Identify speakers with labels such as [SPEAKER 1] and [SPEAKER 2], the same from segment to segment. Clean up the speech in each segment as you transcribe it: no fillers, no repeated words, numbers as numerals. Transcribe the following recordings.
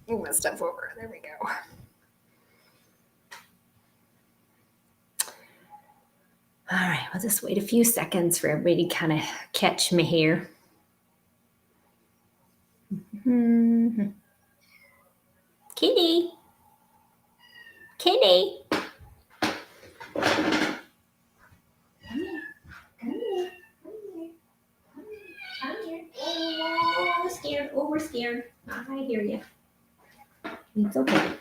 [SPEAKER 1] Move my stuff over. There we go. All right, we'll just wait a few seconds for everybody to kind of catch me here. Kitty. Kitty. Oh, scared. Oh, we're scared. I hear you. It's okay.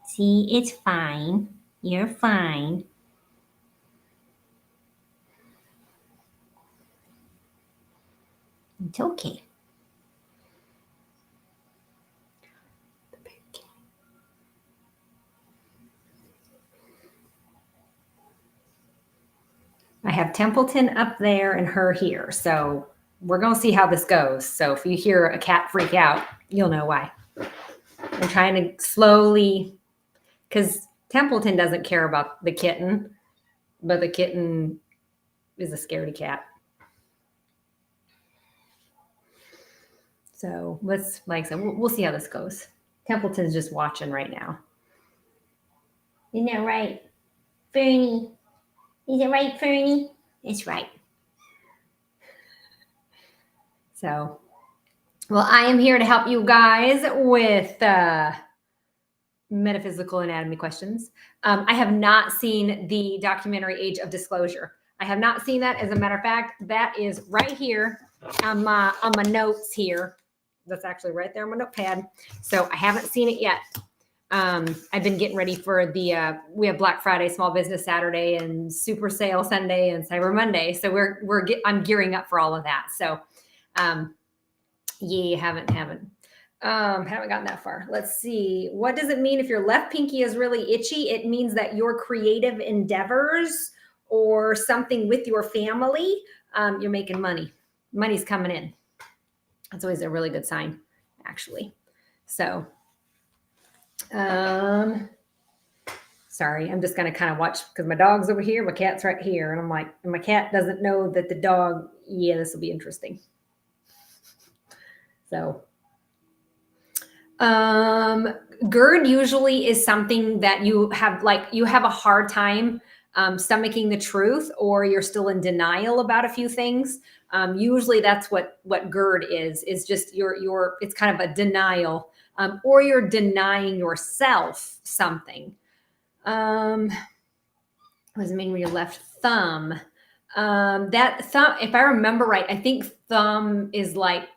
[SPEAKER 1] See, it's fine. You're fine. It's okay. I have Templeton up there and her here. So we're going to see how this goes. So if you hear a cat freak out, you'll know why. I'm trying to slowly, because Templeton doesn't care about the kitten, but the kitten is a scaredy cat. So let's, like I said, we'll see how this goes. Templeton's just watching right now. Isn't that right, Fernie? Is it right, Fernie? It's right. So, well, I am here to help you guys with metaphysical anatomy questions. I have not seen the documentary Age of Disclosure. I have not seen that. As a matter of fact, that is right here on my notes here. That's actually right there on my notepad. So I haven't seen it yet. I've been getting ready for the we have Black Friday, Small Business Saturday, and Super Sale Sunday and Cyber Monday. So I'm gearing up for all of that. So yeah, haven't gotten that far. Let's see. What does it mean if your left pinky is really itchy? It means that your creative endeavors or something with your family, you're making money. Money's coming in. That's always a really good sign, actually. So, sorry, I'm just going to kind of watch because my dog's over here, my cat's right here. And I'm like, and my cat doesn't know that the dog, yeah, this will be interesting. So, GERD usually is something that you have a hard time stomaching the truth, or you're still in denial about a few things. Usually that's what GERD is just it's kind of a denial, or you're denying yourself something. What does it mean with your left thumb? That thumb, if I remember right, I think thumb is like,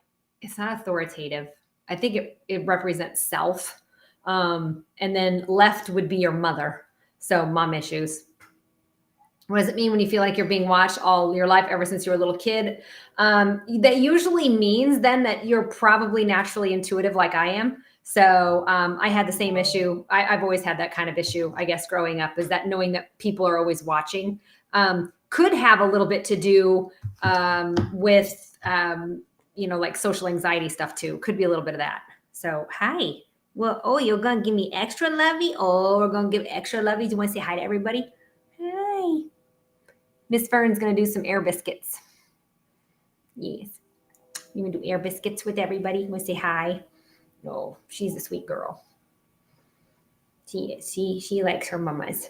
[SPEAKER 1] it's not authoritative. I think it represents self. And then left would be your mother. So mom issues. What does it mean when you feel like you're being watched all your life, ever since you were a little kid? That usually means then that you're probably naturally intuitive like I am. So I had the same issue. I've always had that kind of issue, I guess, growing up, is that knowing that people are always watching. Could have a little bit to do with, like social anxiety stuff too. Could be a little bit of that. So, hi. Well, oh, you're going to give me extra lovey? Oh, we're going to give extra lovey. Do you want to say hi to everybody? Hi. Miss Fern's going to do some air biscuits. Yes. You want to do air biscuits with everybody? You want to say hi? No, she's a sweet girl. She is. She likes her mamas.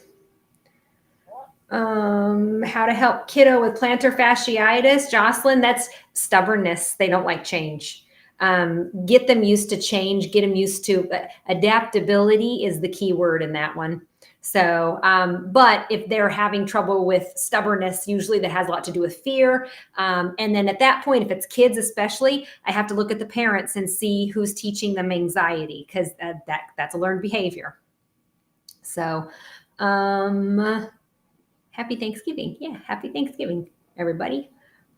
[SPEAKER 1] How to help kiddo with plantar fasciitis, Jocelyn? That's stubbornness. They don't like change. Get them used to change. Get them used to adaptability is the key word in that one. So, but if they're having trouble with stubbornness, usually that has a lot to do with fear. And then at that point, if it's kids especially, I have to look at the parents and see who's teaching them anxiety, because that's a learned behavior. So, happy Thanksgiving. Yeah, happy Thanksgiving, everybody.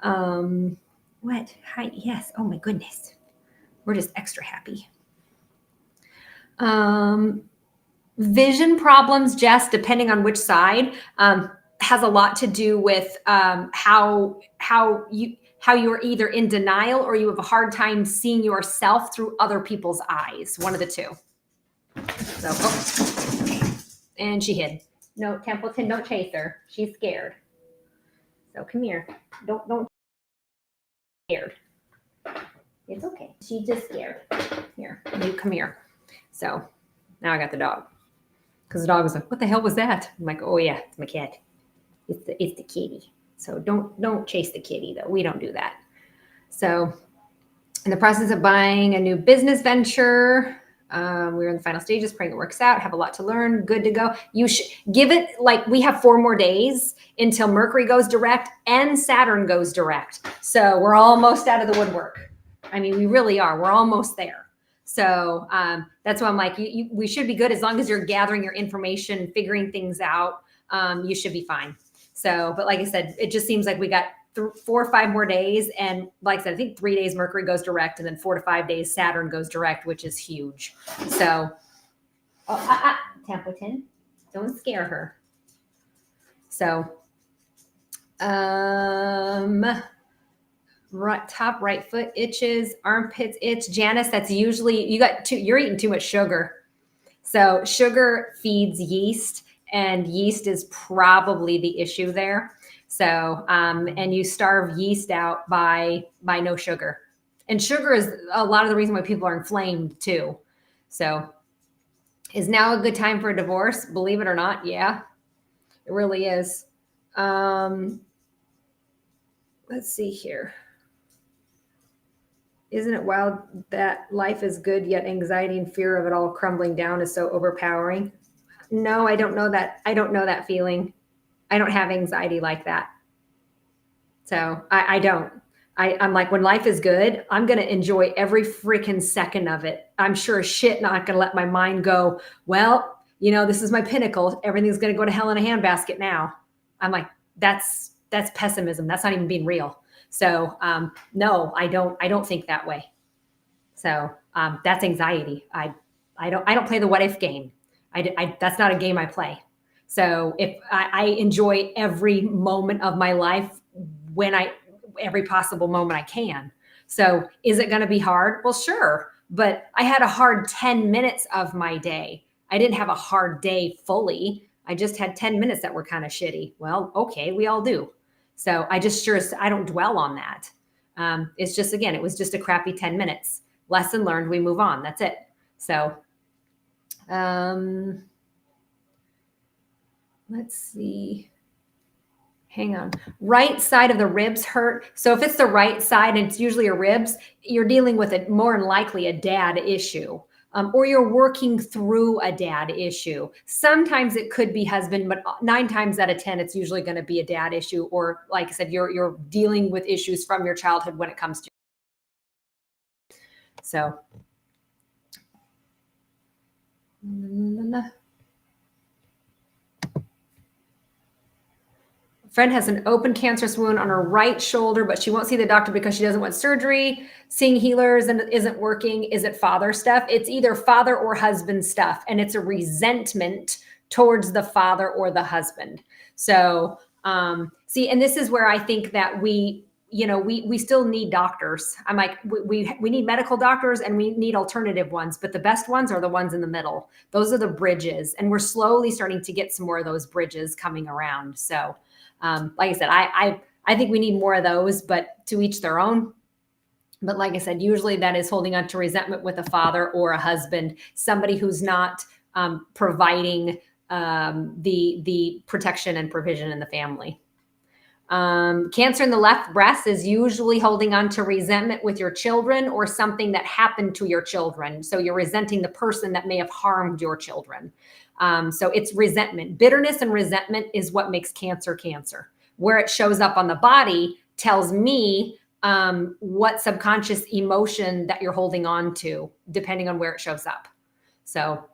[SPEAKER 1] What? Hi. Yes. Oh my goodness. We're just extra happy. Vision problems, Jess, depending on which side, has a lot to do with how you're either in denial or you have a hard time seeing yourself through other people's eyes. One of the two. So, and she hid. No, Templeton, don't chase her. She's scared. So come here. Don't scared. It's okay. She's just scared. Here, you come here. So now I got the dog. Because the dog was like, what the hell was that? I'm like, oh yeah, it's my cat. It's the kitty. So don't chase the kitty though. We don't do that. So in the process of buying a new business venture. We're in the final stages, praying it works out, have a lot to learn, good to go. You should give it, like, we have 4 more days until Mercury goes direct and Saturn goes direct. So we're almost out of the woodwork. I mean, we really are. We're almost there. So that's why I'm like, we should be good as long as you're gathering your information, figuring things out. You should be fine. So, but like I said, it just seems like we got 4 or 5 more days. And like I said, I think 3 days Mercury goes direct, and then 4 to 5 days Saturn goes direct, which is huge. So, Templeton, don't scare her. So, right, top right foot itches, armpits itch. Janice, that's usually, you're eating too much sugar. So sugar feeds yeast, and yeast is probably the issue there. So, and you starve yeast out by no sugar. And sugar is a lot of the reason why people are inflamed too. So, is now a good time for a divorce? Believe it or not, yeah, it really is. Let's see here. Isn't it wild that life is good, yet anxiety and fear of it all crumbling down is so overpowering? No, I don't know that. I don't know that feeling. I don't have anxiety like that. So I don't. I'm like, when life is good, I'm going to enjoy every freaking second of it. I'm sure as shit not going to let my mind go, well, this is my pinnacle. Everything's going to go to hell in a handbasket now. I'm like, that's pessimism. That's not even being real. So no, I don't think that way. So that's anxiety. I don't play the what if game. That's not a game I play. So if I enjoy every moment of my life every possible moment I can. So is it going to be hard? Well, sure. But I had a hard 10 minutes of my day. I didn't have a hard day fully. I just had 10 minutes that were kind of shitty. Well, okay, we all do. So I don't dwell on that. It's just, again, it was just a crappy 10 minutes. Lesson learned, we move on. That's it. So, let's see. Hang on. Right side of the ribs hurt. So if it's the right side and it's usually your ribs, you're dealing with it more than likely a dad issue. Or you're working through a dad issue. Sometimes it could be husband, but 9 times out of 10, it's usually going to be a dad issue. Or like I said, you're dealing with issues from your childhood when it comes to. So. Friend has an open cancerous wound on her right shoulder, but she won't see the doctor because she doesn't want surgery. Seeing healers and it isn't working. Is it father stuff? It's either father or husband stuff, and it's a resentment towards the father or the husband. So, see, and this is where I think that we still need doctors. I'm like, we need medical doctors and we need alternative ones, but the best ones are the ones in the middle. Those are the bridges, and we're slowly starting to get some more of those bridges coming around. So. Like I said, I think we need more of those, but to each their own. But like I said, usually that is holding on to resentment with a father or a husband, somebody who's not providing the protection and provision in the family. Cancer in the left breast is usually holding on to resentment with your children or something that happened to your children. So you're resenting the person that may have harmed your children. So it's resentment. Bitterness and resentment is what makes cancer cancer. Where it shows up on the body tells me what subconscious emotion that you're holding on to, depending on where it shows up. So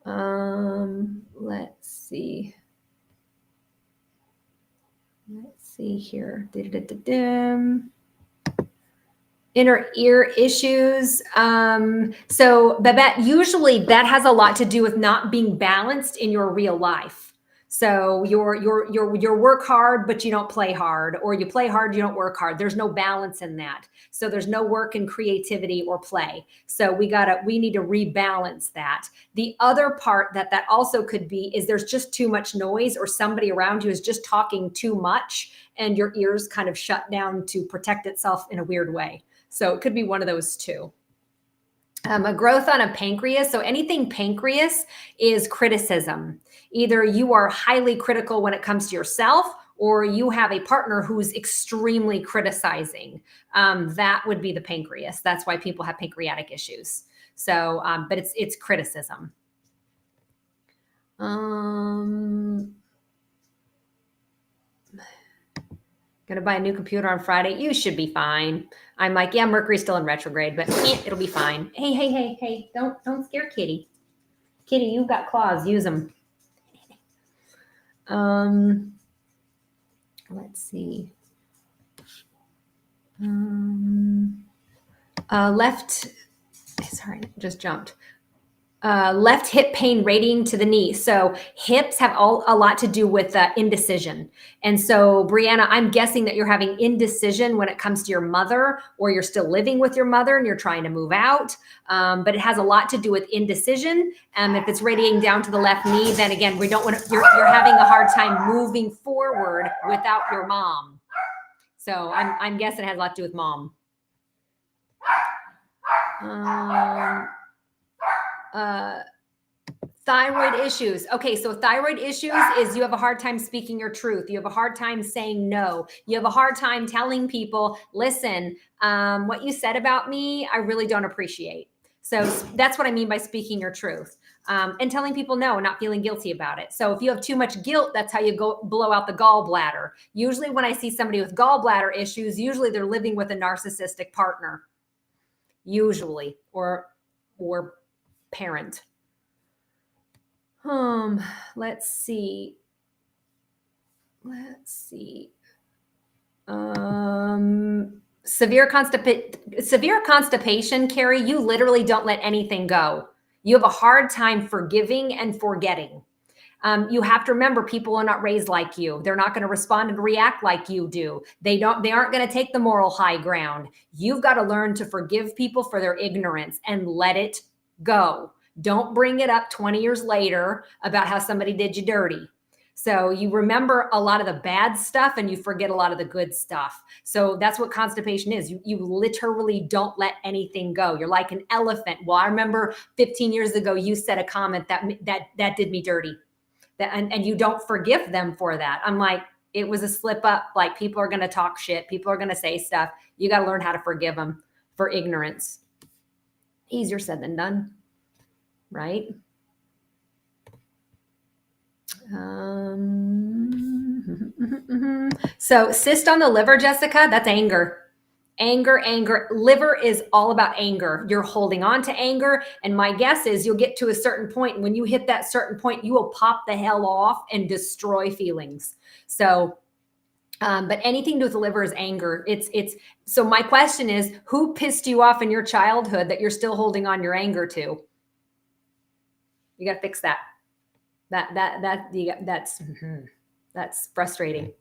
[SPEAKER 1] let's see. Let's see here. Inner ear issues. So Babette, usually that has a lot to do with not being balanced in your real life. So you work hard, but you don't play hard, or you play hard, you don't work hard. There's no balance in that. So there's no work in creativity or play. So we need to rebalance that. The other part that also could be is there's just too much noise, or somebody around you is just talking too much and your ears kind of shut down to protect itself in a weird way. So it could be one of those two. A growth on a pancreas. So anything pancreas is criticism. Either you are highly critical when it comes to yourself, or you have a partner who's extremely criticizing. That would be the pancreas. That's why people have pancreatic issues. So, but it's criticism. Gonna buy a new computer on Friday. You should be fine. I'm like, yeah, Mercury's still in retrograde, but it'll be fine. Hey, don't scare Kitty. Kitty, you've got claws, use them. Let's see. Left, sorry, just jumped. Left hip pain radiating to the knee. So hips have a lot to do with indecision. And so, Brianna, I'm guessing that you're having indecision when it comes to your mother, or you're still living with your mother and you're trying to move out. But it has a lot to do with indecision. If it's radiating down to the left knee, then again, we don't want to, you're having a hard time moving forward without your mom. So I'm guessing it has a lot to do with mom. Thyroid issues. Okay, so thyroid issues is you have a hard time speaking your truth. You have a hard time saying no. You have a hard time telling people, listen, what you said about me, I really don't appreciate. So that's what I mean by speaking your truth. And telling people no, and not feeling guilty about it. So if you have too much guilt, that's how you go blow out the gallbladder. Usually when I see somebody with gallbladder issues, usually they're living with a narcissistic partner. Usually, or parent. Let's see. Severe constipation, Carrie, you literally don't let anything go. You have a hard time forgiving and forgetting. You have to remember, people are not raised like you. They're not going to respond and react like you do. They aren't going to take the moral high ground. You've got to learn to forgive people for their ignorance and let it go. Don't bring it up 20 years later about how somebody did you dirty. So you remember a lot of the bad stuff and you forget a lot of the good stuff. So that's what constipation is. You literally don't let anything go. You're like an elephant. Well, I remember 15 years ago, you said a comment that did me dirty. And you don't forgive them for that. I'm like, it was a slip up. Like, people are going to talk shit. People are going to say stuff. You got to learn how to forgive them for ignorance. Easier said than done. Right? So cyst on the liver, Jessica, that's anger. Anger. Liver is all about anger. You're holding on to anger. And my guess is you'll get to a certain point. And when you hit that certain point, you will pop the hell off and destroy feelings. So, but anything to do with the liver is anger. So my question is, who pissed you off in your childhood that you're still holding on your anger to? You got to fix that. That's frustrating.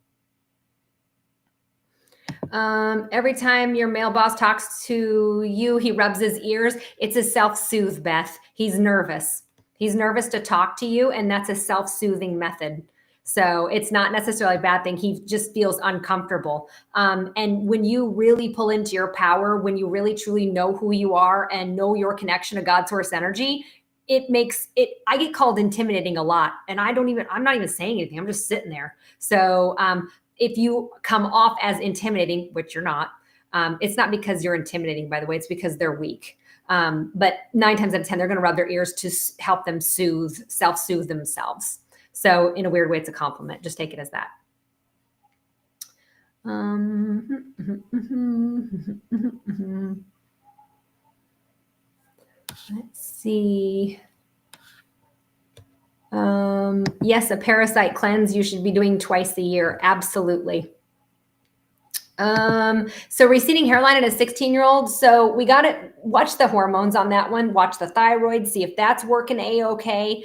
[SPEAKER 1] Every time your male boss talks to you, he rubs his ears. It's a self-soothe, Beth. He's nervous. He's nervous to talk to you, and that's a self-soothing method. So it's not necessarily a bad thing. He just feels uncomfortable. And when you really pull into your power, when you really truly know who you are and know your connection to God source energy, it makes it, I get called intimidating a lot, and I'm not even saying anything. I'm just sitting there. So, if you come off as intimidating, which you're not, it's not because you're intimidating, by the way, it's because they're weak. But 9 times out of 10, they're going to rub their ears to help them self-soothe themselves. So in a weird way, it's a compliment. Just take it as that. Let's see. Yes, a parasite cleanse you should be doing twice a year. Absolutely. So receding hairline in a 16-year-old. So we got to watch the hormones on that one, watch the thyroid, see if that's working A-okay.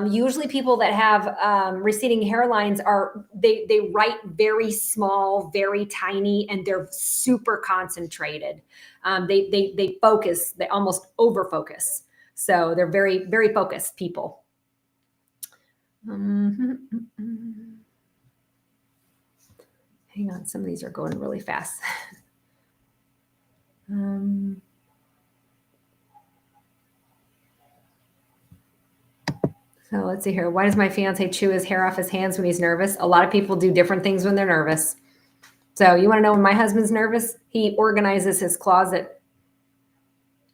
[SPEAKER 1] Usually people that have receding hairlines they write very small, very tiny, and they're super concentrated. They focus, they almost over focus. So they're very, very focused people. Hang on, some of these are going really fast. So let's see here. Why does my fiance chew his hair off his hands when he's nervous? A lot of people do different things when they're nervous. So you want to know when my husband's nervous? He organizes his closet.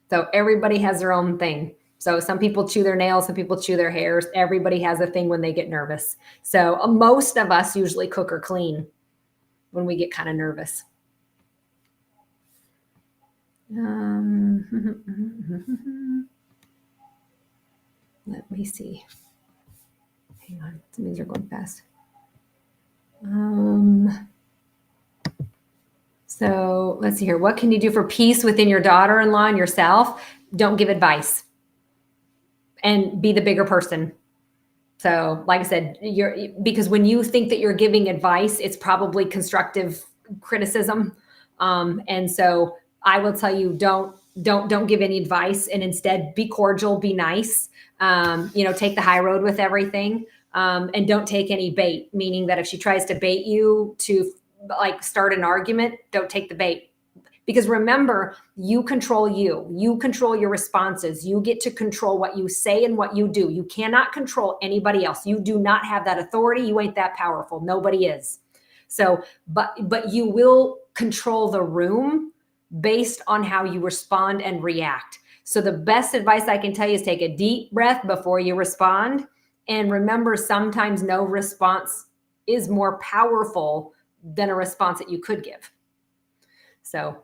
[SPEAKER 1] So everybody has their own thing. So some people chew their nails, some people chew their hairs. Everybody has a thing when they get nervous. So most of us usually cook or clean when we get kind of nervous. Let me see. Hang on, some of these are going fast. So let's see here. What can you do for peace within your daughter-in-law and yourself? Don't give advice and be the bigger person. So like I said, because when you think that you're giving advice, it's probably constructive criticism. And so I will tell you, don't give any advice, and instead be cordial, be nice, take the high road with everything. And don't take any bait, meaning that if she tries to bait you to like start an argument, don't take the bait. Because remember, you control your responses. You get to control what you say and what you do. You cannot control anybody else. You do not have that authority. You ain't that powerful. Nobody is. So, but you will control the room based on how you respond and react. So the best advice I can tell you is take a deep breath before you respond. And remember, sometimes no response is more powerful than a response that you could give. So,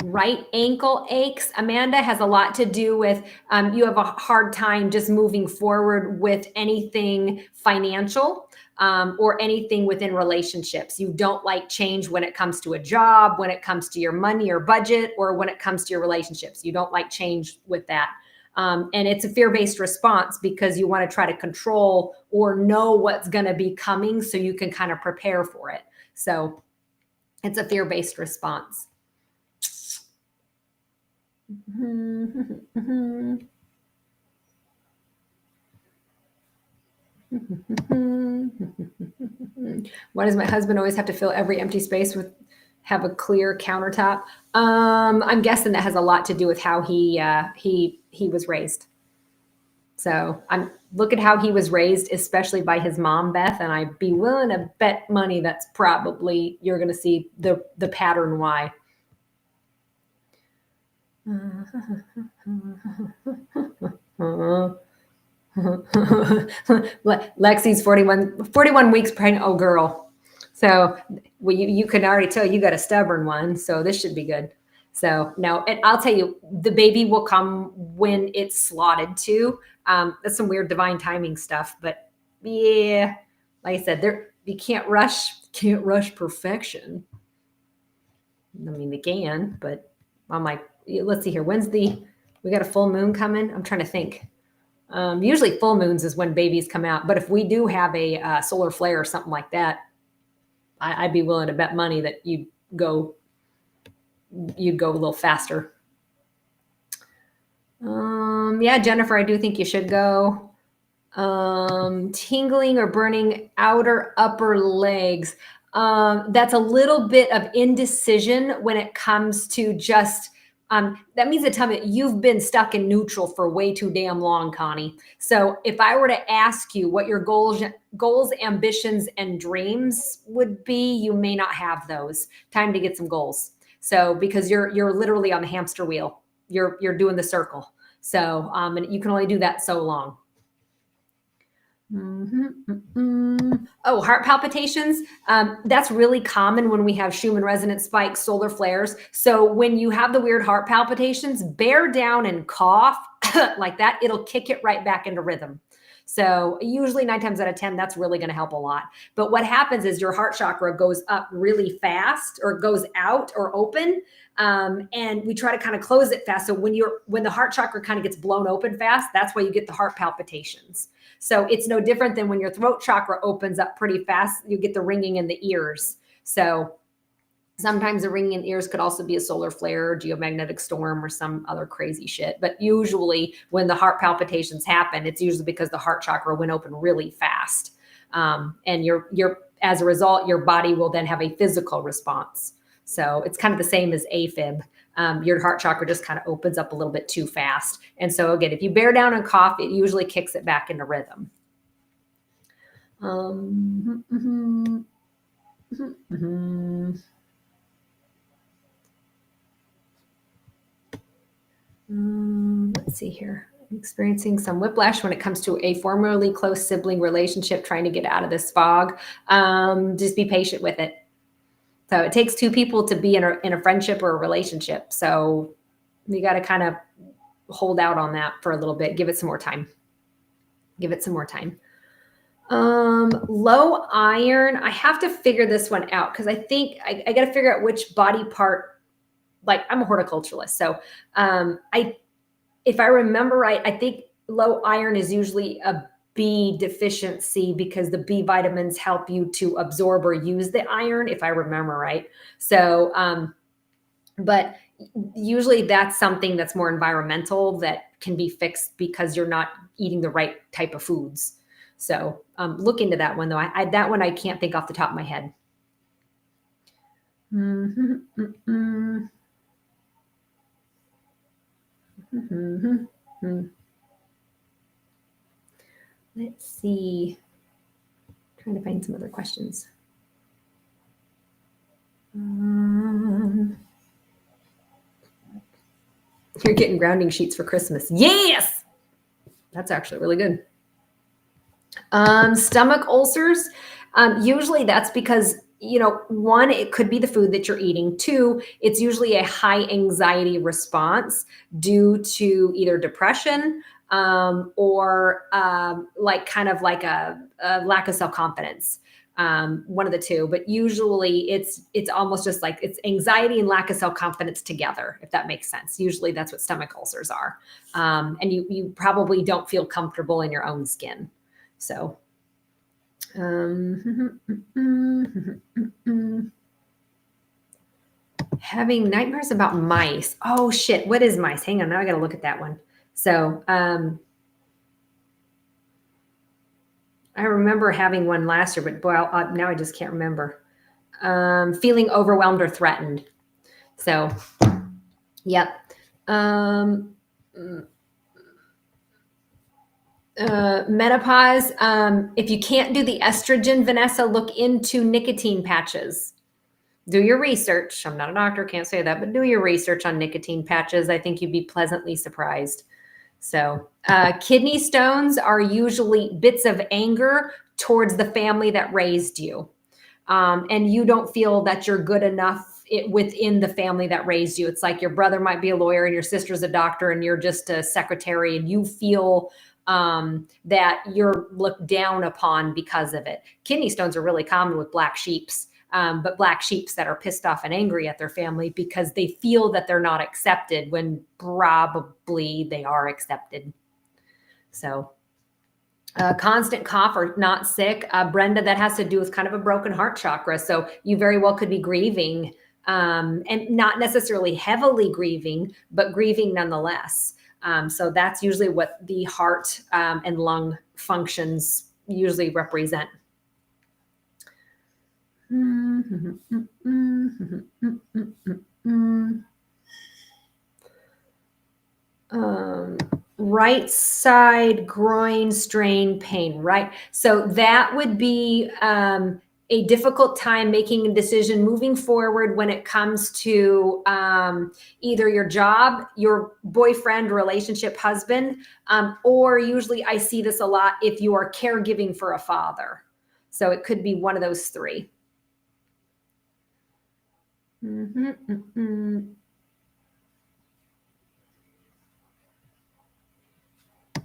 [SPEAKER 1] right ankle aches, Amanda, has a lot to do with you have a hard time just moving forward with anything financial or anything within relationships. You don't like change when it comes to a job, when it comes to your money or budget, or when it comes to your relationships. You don't like change with that. And it's a fear-based response because you want to try to control or know what's going to be coming so you can kind of prepare for it. So it's a fear-based response. Why does my husband always have to fill every empty space with have a clear countertop? I'm guessing that has a lot to do with how he was raised. So look at how he was raised, especially by his mom, Beth, and I'd be willing to bet money that's probably you're going to see the pattern why. Lexi's 41 weeks pregnant. Oh, girl. So you can already tell you got a stubborn one. So this should be good. So no, and I'll tell you, the baby will come when it's slotted to. That's some weird divine timing stuff. But yeah, like I said, you can't rush perfection. I mean, they can, but I'm like, let's see here. We got a full moon coming? I'm trying to think. Usually full moons is when babies come out. But if we do have a solar flare or something like that, I'd be willing to bet money that you'd go a little faster. Yeah, Jennifer, I do think you should go. Tingling or burning outer upper legs. That's a little bit of indecision when it comes to just, that means to tell me that you've been stuck in neutral for way too damn long, Connie. So if I were to ask you what your goals, ambitions, and dreams would be, you may not have those. Time to get some goals. So because you're literally on the hamster wheel, you're doing the circle. So, and you can only do that so long. Oh, heart palpitations. That's really common when we have Schumann resonance spikes, solar flares. So when you have the weird heart palpitations, bear down and cough like that, it'll kick it right back into rhythm. So usually 9 times out of 10, that's really going to help a lot. But what happens is your heart chakra goes up really fast, or goes out or open. And we try to kind of close it fast. So when the heart chakra kind of gets blown open fast, that's why you get the heart palpitations. So it's no different than when your throat chakra opens up pretty fast, you get the ringing in the ears. So sometimes the ringing in the ears could also be a solar flare, or geomagnetic storm, or some other crazy shit. But usually when the heart palpitations happen, it's usually because the heart chakra went open really fast. And as a result, your body will then have a physical response. So it's kind of the same as AFib. Your heart chakra just kind of opens up a little bit too fast. And so again, if you bear down and cough, it usually kicks it back into rhythm. Let's see here. I'm experiencing some whiplash when it comes to a formerly close sibling relationship, trying to get out of this fog. Just be patient with it. So it takes two people to be in a friendship or a relationship. So you got to kind of hold out on that for a little bit. Give it some more time. Give it some more time. Low iron. I have to figure this one out, because I think I got to figure out which body part. Like, I'm a horticulturalist. So if I remember right, I think low iron is usually a B deficiency, because the B vitamins help you to absorb or use the iron, if I remember right. So, but usually that's something that's more environmental, that can be fixed because you're not eating the right type of foods. So look into that one, though. That one I can't think off the top of my head. Let's see. Trying to find some other questions. You're getting grounding sheets for Christmas. Yes! That's actually really good. Stomach ulcers. Usually that's because, one, it could be the food that you're eating. Two, it's usually a high anxiety response due to either depression, or kind of like a lack of self-confidence. One of the two, but usually it's almost just like it's anxiety and lack of self-confidence together, if that makes sense. Usually that's what stomach ulcers are. And you probably don't feel comfortable in your own skin. So, having nightmares about mice. Oh shit. What is mice? Hang on. Now I got to look at that one. So, I remember having one last year, but boy, now I just can't remember. Feeling overwhelmed or threatened. So, yep. Menopause. If you can't do the estrogen, Vanessa, look into nicotine patches. Do your research. I'm not a doctor, can't say that, but do your research on nicotine patches. I think you'd be pleasantly surprised. So kidney stones are usually bits of anger towards the family that raised you. And you don't feel that you're good enough within the family that raised you. It's like your brother might be a lawyer and your sister's a doctor and you're just a secretary, and you feel that you're looked down upon because of it. Kidney stones are really common with black sheeps. But black sheeps that are pissed off and angry at their family because they feel that they're not accepted when probably they are accepted. So constant cough or not sick. Brenda, that has to do with kind of a broken heart chakra. So you very well could be grieving, and not necessarily heavily grieving, but grieving nonetheless. So that's usually what the heart and lung functions usually represent. Right side groin strain pain, right? So that would be a difficult time making a decision moving forward when it comes to either your job, your boyfriend, relationship, husband, or usually I see this a lot if you are caregiving for a father. So it could be one of those three.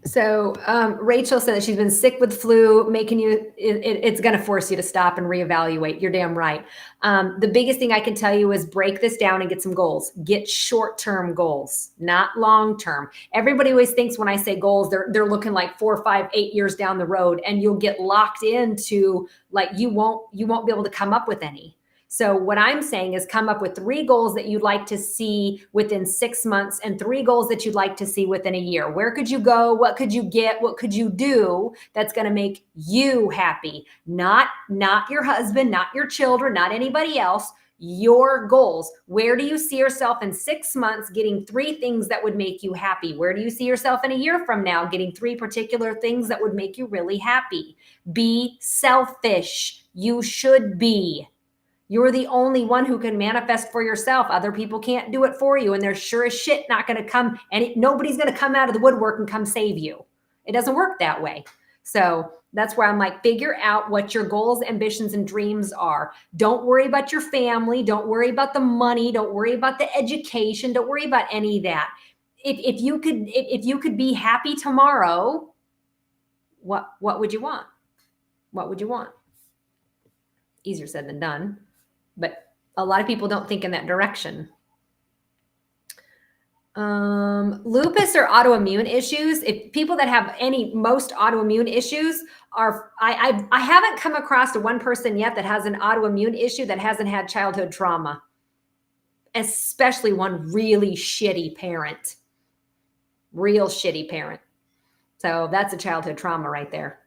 [SPEAKER 1] So Rachel said that she's been sick with flu, making you, it's going to force you to stop and reevaluate. You're damn right. The biggest thing I can tell you is break this down and get some goals. Get short-term goals, not long-term. Everybody always thinks when I say goals, they're looking like 4, 5, 8 years down the road, and you'll get locked into like you won't be able to come up with any. So what I'm saying is come up with 3 goals that you'd like to see within 6 months and 3 goals that you'd like to see within a year. Where could you go? What could you get? What could you do that's going to make you happy? Not your husband, not your children, not anybody else. Your goals. Where do you see yourself in 6 months getting 3 things that would make you happy? Where do you see yourself in a year from now getting 3 particular things that would make you really happy? Be selfish. You should be. You're the only one who can manifest for yourself. Other people can't do it for you. And they're sure as shit not going to come, and nobody's going to come out of the woodwork and come save you. It doesn't work that way. So that's where I'm like, figure out what your goals, ambitions, and dreams are. Don't worry about your family. Don't worry about the money. Don't worry about the education. Don't worry about any of that. If you could be happy tomorrow, what would you want? What would you want? Easier said than done. But a lot of people don't think in that direction. Lupus or autoimmune issues. If people that have most autoimmune issues are, I haven't come across one person yet that has an autoimmune issue that hasn't had childhood trauma, especially one really shitty parent, real shitty parent. So that's a childhood trauma right there.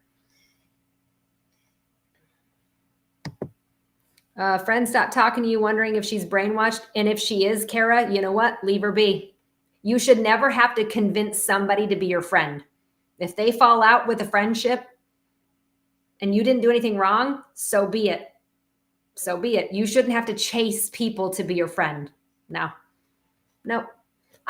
[SPEAKER 1] Friend stopped talking to you, wondering if she's brainwashed. And if she is, Kara, you know what? Leave her be. You should never have to convince somebody to be your friend. If they fall out with a friendship and you didn't do anything wrong, so be it. So be it. You shouldn't have to chase people to be your friend. No.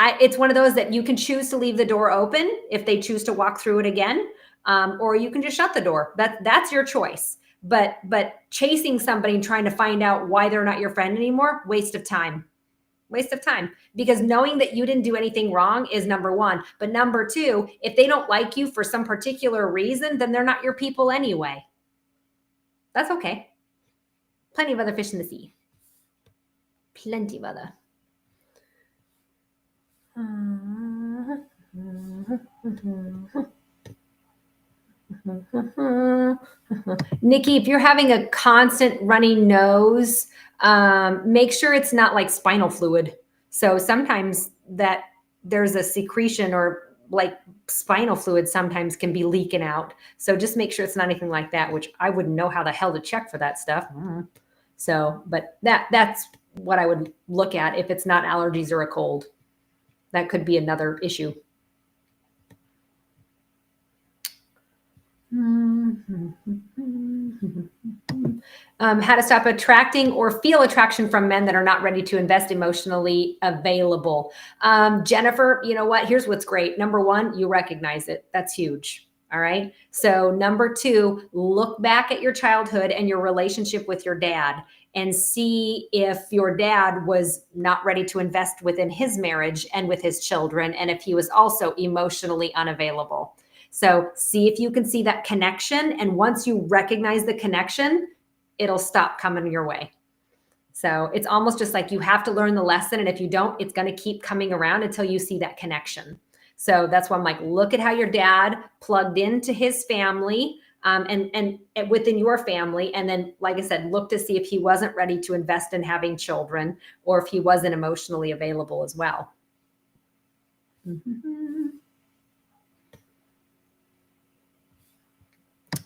[SPEAKER 1] It's one of those that you can choose to leave the door open if they choose to walk through it again, or you can just shut the door. That's your choice. But chasing somebody and trying to find out why they're not your friend anymore, waste of time. Waste of time. Because knowing that you didn't do anything wrong is number 1. But number 2, if they don't like you for some particular reason, then they're not your people anyway. That's okay. Plenty of other fish in the sea. Plenty of other. Nikki, if you're having a constant runny nose, make sure it's not like spinal fluid. So sometimes that there's a secretion or like spinal fluid sometimes can be leaking out. So just make sure it's not anything like that, which I wouldn't know how the hell to check for that stuff. So, but that's what I would look at if it's not allergies or a cold. That could be another issue. How to stop attracting or feel attraction from men that are not ready to invest, emotionally available. Jennifer, you know what? Here's what's great. Number 1, you recognize it. That's huge. All right. So number 2, look back at your childhood and your relationship with your dad and see if your dad was not ready to invest within his marriage and with his children, and if he was also emotionally unavailable. So see if you can see that connection. And once you recognize the connection, it'll stop coming your way. So it's almost just like you have to learn the lesson. And if you don't, it's going to keep coming around until you see that connection. So that's why I'm like, look at how your dad plugged into his family and within your family. And then, like I said, look to see if he wasn't ready to invest in having children or if he wasn't emotionally available as well.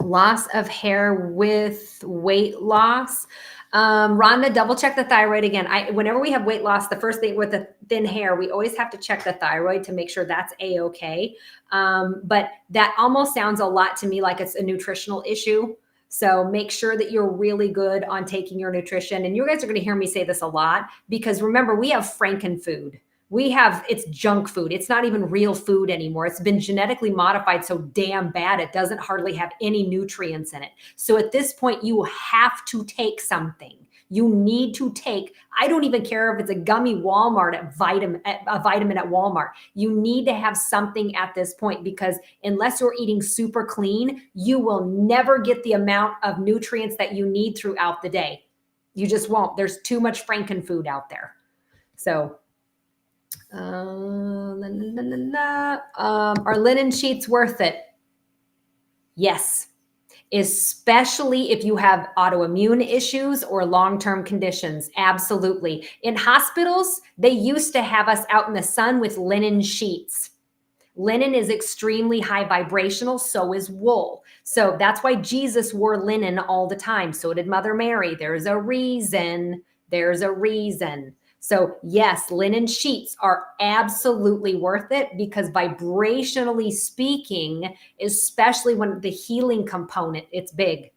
[SPEAKER 1] Loss of hair with weight loss. Rhonda, double check the thyroid again. Whenever we have weight loss, the first thing with the thin hair, we always have to check the thyroid to make sure that's A-okay. But that almost sounds a lot to me like it's a nutritional issue. So make sure that you're really good on taking your nutrition. And you guys are going to hear me say this a lot because remember, we have Frankenfood. It's junk food. It's not even real food anymore. It's been genetically modified so damn bad it doesn't hardly have any nutrients in it. So at this point, you have to take something. You need to take, I don't even care if it's a gummy Walmart at a vitamin at Walmart. You need to have something at this point, because unless you're eating super clean, you will never get the amount of nutrients that you need throughout the day. You just won't. There's too much Frankenfood out there. So, are linen sheets worth it? Yes, especially if you have autoimmune issues or long-term conditions. Absolutely. In hospitals, they used to have us out in the sun with linen sheets. Linen is extremely high vibrational, so is wool. So that's why Jesus wore linen all the time. So did Mother Mary. There's a reason. There's a reason. So yes, linen sheets are absolutely worth it, because vibrationally speaking, especially when the healing component, it's big.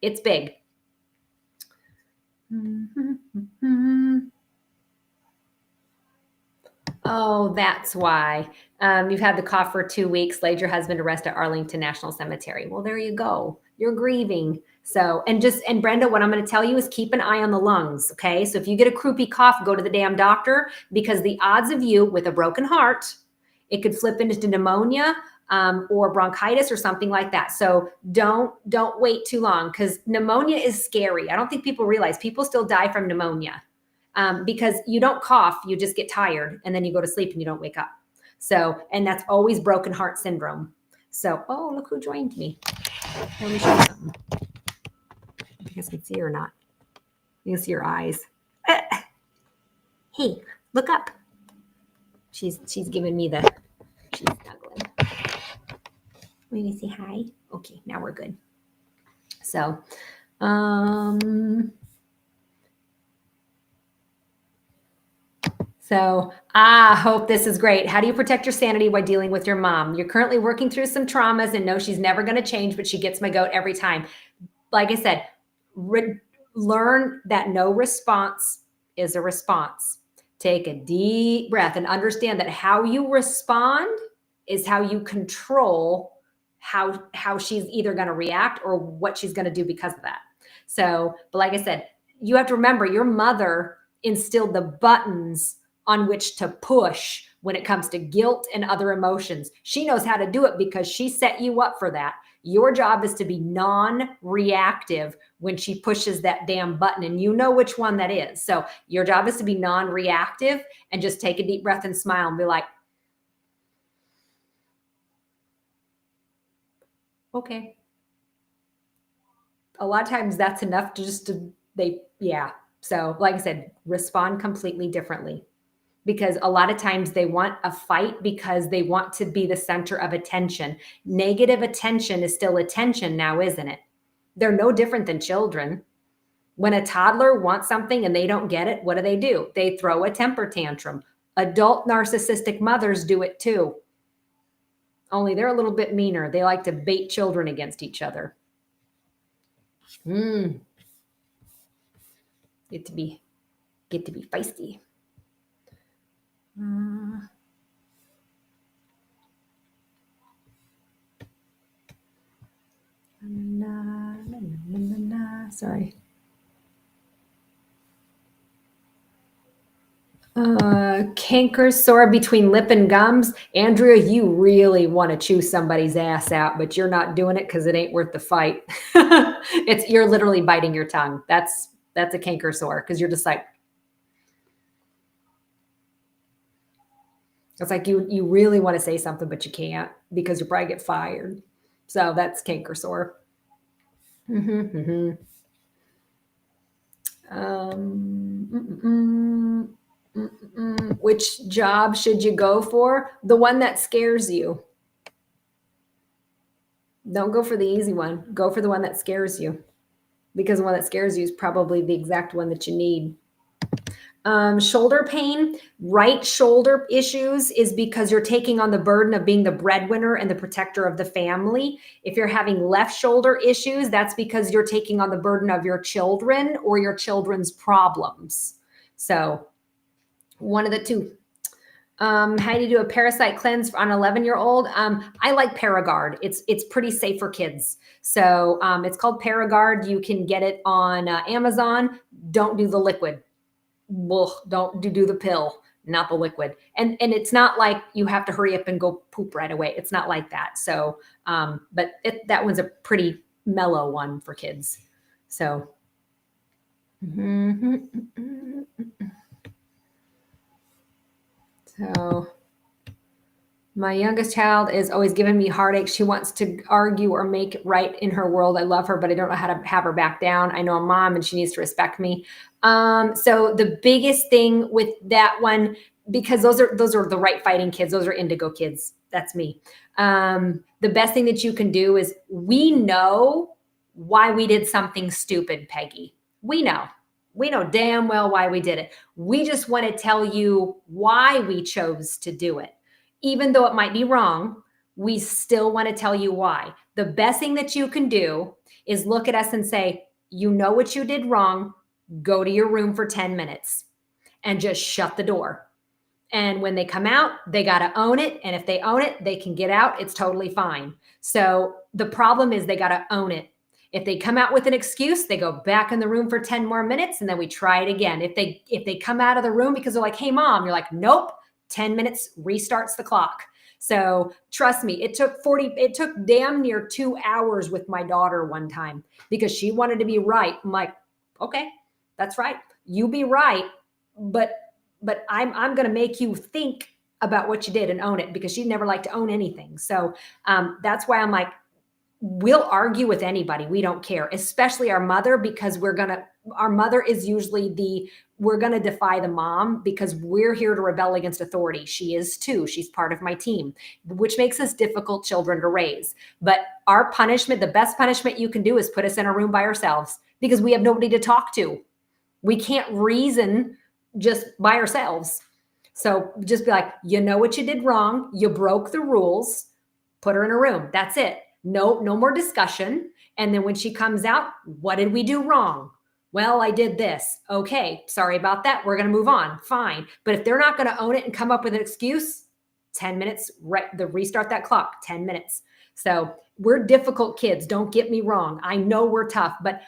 [SPEAKER 1] It's big. Oh, that's why. You've had the cough for 2 weeks, laid your husband to rest at Arlington National Cemetery. Well, there you go. You're grieving. So, and Brenda, what I'm going to tell you is keep an eye on the lungs. Okay. So if you get a croupy cough, go to the damn doctor, because the odds of you with a broken heart, it could flip into pneumonia, or bronchitis or something like that. So don't wait too long, because pneumonia is scary. I don't think people realize people still die from pneumonia. Because you don't cough, you just get tired, and then you go to sleep and you don't wake up. So, and that's always broken heart syndrome. So, oh, look who joined me. Let me show you something. You guys can see her or not. You can see her eyes. Hey, look up. She's giving me she's snuggling. Let me say hi. Okay, now we're good. So, hope this is great. How do you protect your sanity while dealing with your mom? You're currently working through some traumas and know she's never going to change, but she gets my goat every time. Like I said, learn that no response is a response. Take a deep breath and understand that how you respond is how you control how she's either going to react or what she's going to do because of that. So, but like I said, you have to remember your mother instilled the buttons on which to push when it comes to guilt and other emotions. She knows how to do it because she set you up for that. Your job is to be non-reactive when she pushes that damn button, and you know which one that is. So your job is to be non-reactive and just take a deep breath and smile and be like, okay. A lot of times that's enough So like I said, respond completely differently, because a lot of times they want a fight because they want to be the center of attention. Negative attention is still attention now, isn't it? They're no different than children. When a toddler wants something and they don't get it, what do? They throw a temper tantrum. Adult narcissistic mothers do it too. Only they're a little bit meaner. They like to bait children against each other. Get to be feisty. Sorry. Canker sore between lip and gums. Andrea, you really want to chew somebody's ass out, but you're not doing it because it ain't worth the fight. You're literally biting your tongue. That's a canker sore, because you're just like, it's like you really want to say something, but you can't because you'll probably get fired. So that's canker sore. Which job should you go for? The one that scares you. Don't go for the easy one. Go for the one that scares you, because the one that scares you is probably the exact one that you need. Shoulder pain, right shoulder issues is because you're taking on the burden of being the breadwinner and the protector of the family. If you're having left shoulder issues, that's because you're taking on the burden of your children or your children's problems. So one of the two. How do you do a parasite cleanse on an 11-year-old? I like Paragard. It's pretty safe for kids. So it's called Paragard. You can get it on Amazon. Don't do the liquid. Don't do the pill, not the liquid. And it's not like you have to hurry up and go poop right away. It's not like that. So, but that one's a pretty mellow one for kids. So. So my youngest child is always giving me heartache. She wants to argue or make it right in her world. I love her, but I don't know how to have her back down. I know I'm mom and she needs to respect me. So the biggest thing with that one, because those are the right fighting kids. Those are indigo kids. That's me. The best thing that you can do is, we know why we did something stupid, Peggy. We know damn well why we did it. We just want to tell you why we chose to do it. Even though it might be wrong, we still want to tell you why. The best thing that you can do is look at us and say, you know what you did wrong, go to your room for 10 minutes and just shut the door. And when they come out, they got to own it. And if they own it, they can get out. It's totally fine. So the problem is they got to own it. If they come out with an excuse, they go back in the room for 10 more minutes and then we try it again. If they come out of the room because they're like, hey, mom, you're like, nope, 10 minutes restarts the clock. So trust me, it took damn near 2 hours with my daughter one time because she wanted to be right. I'm like, okay, that's right. You be right. But I'm going to make you think about what you did and own it, because she never liked to own anything. So that's why I'm like, we'll argue with anybody. We don't care, especially our mother, because our mother is usually we're going to defy the mom because we're here to rebel against authority. She is too. She's part of my team, which makes us difficult children to raise. But our punishment, the best punishment you can do is put us in a room by ourselves, because we have nobody to talk to. We can't reason just by ourselves. So just be like, you know what you did wrong. You broke the rules. Put her in a room. That's it. No more discussion. And then when she comes out, what did we do wrong? Well, I did this. Okay, sorry about that. We're going to move on. Fine. But if they're not going to own it and come up with an excuse, 10 minutes, restart that clock, 10 minutes. So we're difficult kids. Don't get me wrong. I know we're tough, but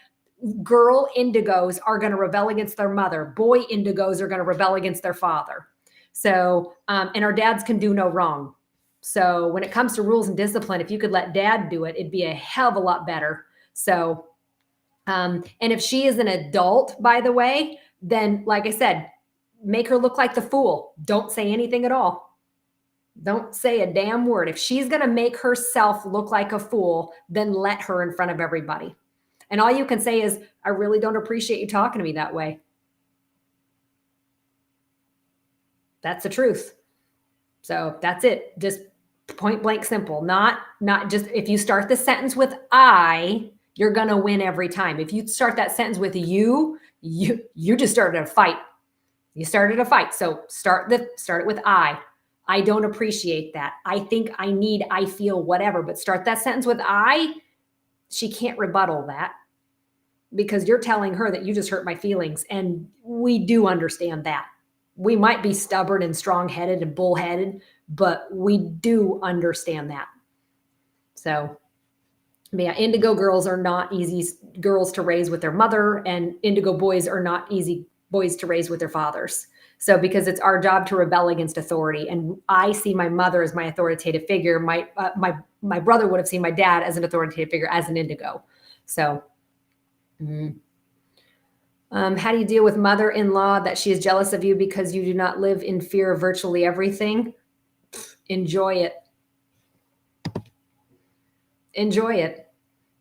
[SPEAKER 1] girl indigos are going to rebel against their mother. Boy indigos are going to rebel against their father. So, and our dads can do no wrong. So when it comes to rules and discipline, if you could let dad do it, it'd be a hell of a lot better. So, and if she is an adult, by the way, then like I said, make her look like the fool. Don't say anything at all. Don't say a damn word. If she's going to make herself look like a fool, then let her in front of everybody. And all you can say is, I really don't appreciate you talking to me that way. That's the truth. So that's it. Just point blank simple. Not just, if you start the sentence with I, you're going to win every time. If you start that sentence with you just started a fight. You started a fight. So start it with I. I don't appreciate that. I think, I need, I feel, whatever. But start that sentence with I. She can't rebuttal that, because you're telling her that you just hurt my feelings. And we do understand that. We might be stubborn and strong-headed and bullheaded, but we do understand that. So, yeah, indigo girls are not easy girls to raise with their mother, and indigo boys are not easy boys to raise with their fathers. So, because it's our job to rebel against authority, and I see my mother as my authoritative figure. My brother would have seen my dad as an authoritative figure, as an indigo. So, how do you deal with mother-in-law that she is jealous of you because you do not live in fear of virtually everything? Enjoy it. Enjoy it.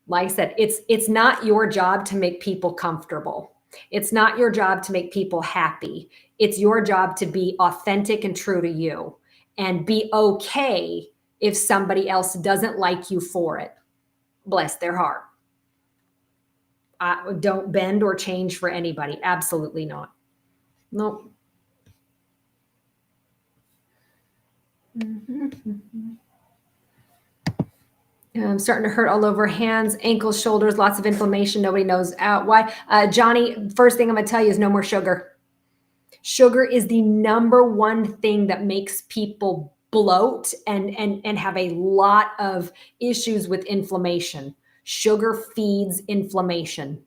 [SPEAKER 1] Like I said, it's not your job to make people comfortable. It's not your job to make people happy. It's your job to be authentic and true to you, and be okay if somebody else doesn't like you for it. Bless their heart. Don't bend or change for anybody. Absolutely not. Nope. I'm starting to hurt all over, hands, ankles, shoulders, lots of inflammation. Nobody knows why. Johnny, first thing I'm going to tell you is no more sugar. Sugar is the number one thing that makes people bloat and have a lot of issues with inflammation. Sugar feeds inflammation.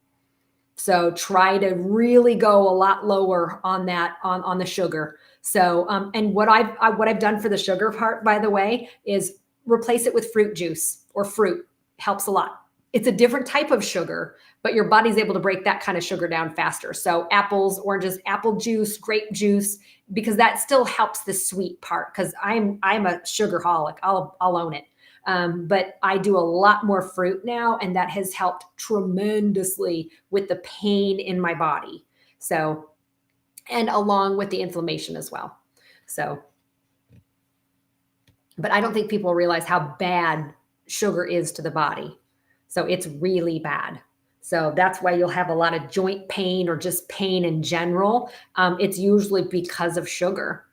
[SPEAKER 1] So try to really go a lot lower on that, on the sugar. So and what I've done for the sugar part, by the way, is replace it with fruit juice or fruit. Helps a lot. It's a different type of sugar, but your body's able to break that kind of sugar down faster. So apples, oranges, apple juice, grape juice, because that still helps the sweet part. Because I'm a sugarholic. I'll own it. But I do a lot more fruit now, and that has helped tremendously with the pain in my body. So, and along with the inflammation as well. So, but I don't think people realize how bad sugar is to the body. So it's really bad. So that's why you'll have a lot of joint pain or just pain in general. It's usually because of sugar.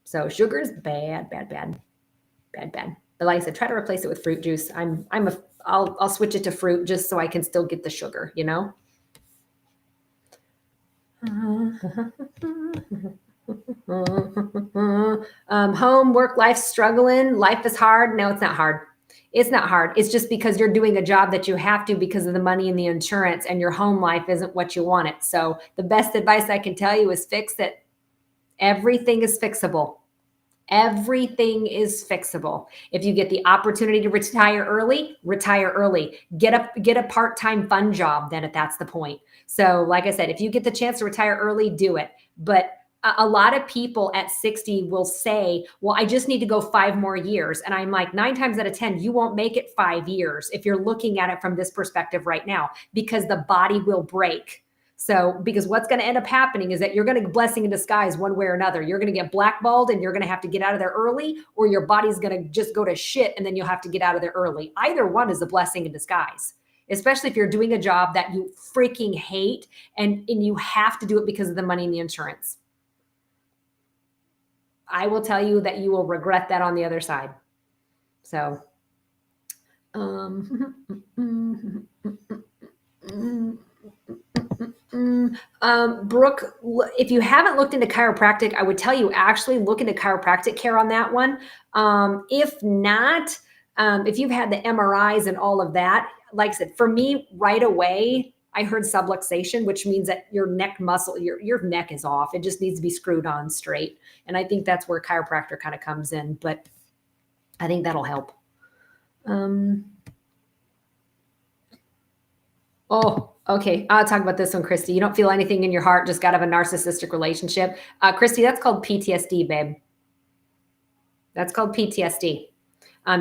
[SPEAKER 1] So sugar is bad, bad, bad, bad, bad. But like I said, try to replace it with fruit juice. I'll switch it to fruit just so I can still get the sugar, you know? Home, work, life, struggling. Life is hard. No, it's not hard. It's not hard. It's just because you're doing a job that you have to because of the money and the insurance, and your home life isn't what you want it. So the best advice I can tell you is fix it. Everything is fixable. Everything is fixable. If you get the opportunity to retire early, retire early. Get a part-time fun job then if that's the point. So like I said, if you get the chance to retire early, do it. But a lot of people at 60 will say, well, I just need to go 5 more years. And I'm like, 9 times out of 10, you won't make it 5 years if you're looking at it from this perspective right now, because the body will break. So, because what's going to end up happening is that you're going to blessing in disguise one way or another. You're going to get blackballed and you're going to have to get out of there early, or your body's going to just go to shit and then you'll have to get out of there early. Either one is a blessing in disguise, especially if you're doing a job that you freaking hate and you have to do it because of the money and the insurance. I will tell you that you will regret that on the other side. So, Brooke, if you haven't looked into chiropractic, I would tell you actually look into chiropractic care on that one. If not, if you've had the MRIs and all of that, like I said, for me right away, I heard subluxation, which means that your neck muscle, your neck is off. It just needs to be screwed on straight. And I think that's where chiropractor kind of comes in, but I think that'll help. Oh, okay. I'll talk about this one, Christy. You don't feel anything in your heart, just got out of a narcissistic relationship. Christy, that's called PTSD, babe. That's called PTSD.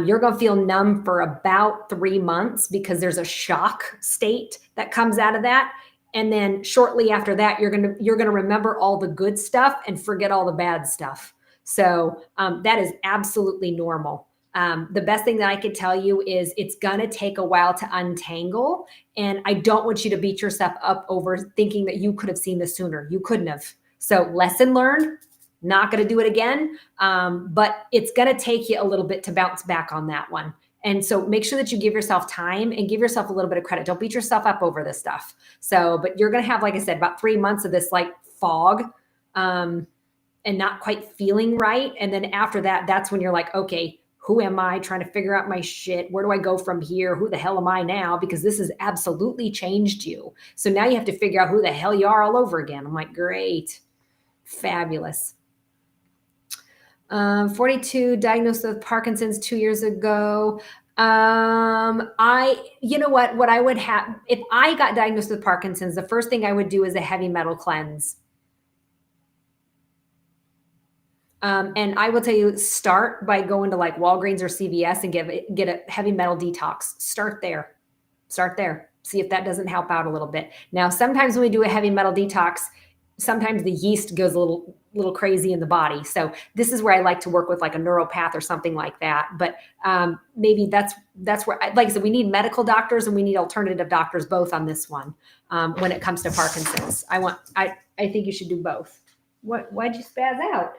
[SPEAKER 1] You're going to feel numb for about 3 months because there's a shock state that comes out of that. And then shortly after that, you're going to remember all the good stuff and forget all the bad stuff. So that is absolutely normal. The best thing that I could tell you is it's going to take a while to untangle. And I don't want you to beat yourself up over thinking that you could have seen this sooner. You couldn't have. So lesson learned. Not going to do it again, but it's going to take you a little bit to bounce back on that one. And so make sure that you give yourself time and give yourself a little bit of credit. Don't beat yourself up over this stuff. So, but you're going to have, like I said, about 3 months of this like fog and not quite feeling right. And then after that, that's when you're like, okay, who am I? Trying to figure out my shit. Where do I go from here? Who the hell am I now? Because this has absolutely changed you. So now you have to figure out who the hell you are all over again. I'm like, great, fabulous. 42, diagnosed with Parkinson's 2 years ago. You know what I would have, if I got diagnosed with Parkinson's, the first thing I would do is a heavy metal cleanse. And I will tell you, start by going to like Walgreens or CVS and get a heavy metal detox. Start there. See if that doesn't help out a little bit. Now, sometimes when we do a heavy metal detox, sometimes the yeast goes a little crazy in the body. So this is where I like to work with like a neuropath or something like that. But maybe that's where, like I said, we need medical doctors and we need alternative doctors both on this one when it comes to Parkinson's. I think you should do both. Why'd you spaz out?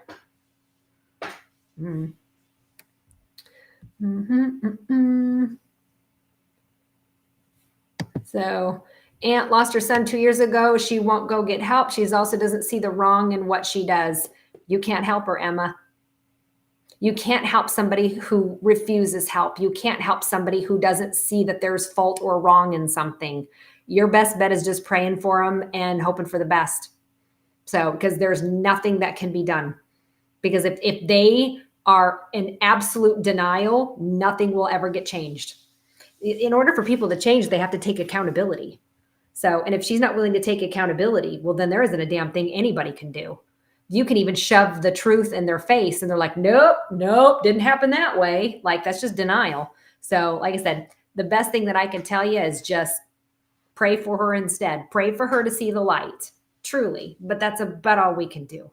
[SPEAKER 1] So Aunt lost her son 2 years ago. She won't go get help. She also doesn't see the wrong in what she does. You can't help her, Emma. You can't help somebody who refuses help. You can't help somebody who doesn't see that there's fault or wrong in something. Your best bet is just praying for them and hoping for the best. So, because there's nothing that can be done. Because if they are in absolute denial, nothing will ever get changed. In order for people to change, they have to take accountability. So, and if she's not willing to take accountability, well, then there isn't a damn thing anybody can do. You can even shove the truth in their face and they're like, nope, didn't happen that way. Like, that's just denial. So, like I said, the best thing that I can tell you is just pray for her instead. Pray for her to see the light, truly. But that's about all we can do.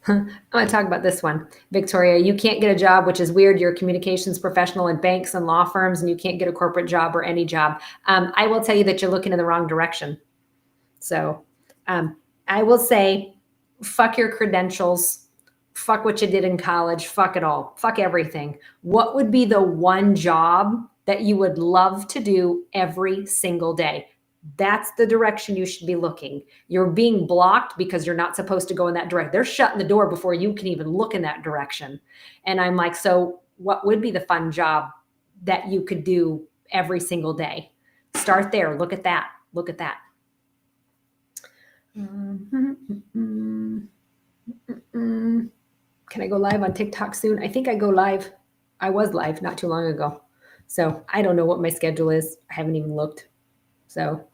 [SPEAKER 1] I'm going to talk about this one. Victoria, you can't get a job, which is weird. You're a communications professional in banks and law firms, and you can't get a corporate job or any job. I will tell you that you're looking in the wrong direction. So I will say, fuck your credentials. Fuck what you did in college. Fuck it all. Fuck everything. What would be the one job that you would love to do every single day? That's the direction you should be looking. You're being blocked because you're not supposed to go in that direction. They're shutting the door before you can even look in that direction. And I'm like, so what would be the fun job that you could do every single day? Start there. Look at that. Look at that. Can I go live on TikTok soon? I think I go live. I was live not too long ago. So I don't know what my schedule is. I haven't even looked. So,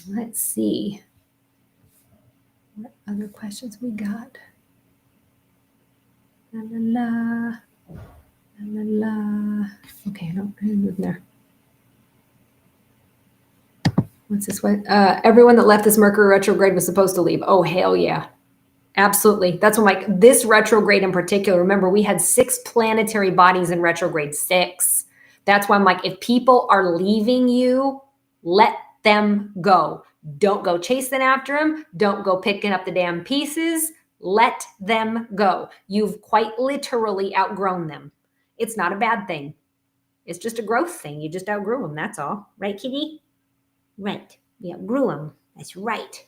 [SPEAKER 1] let's see. What other questions we got? La, la, la. La, la, la. Okay, no, I didn't move there. What's this one? Everyone that left this Mercury retrograde was supposed to leave. Oh, hell yeah. Absolutely. That's what this retrograde in particular, remember, we had 6 planetary bodies in retrograde, 6. That's why I'm like, if people are leaving you, let them go. Don't go chasing after them. Don't go picking up the damn pieces. Let them go. You've quite literally outgrown them. It's not a bad thing. It's just a growth thing. You just outgrew them. That's all. Right, Kitty? Right. We outgrew them. That's right.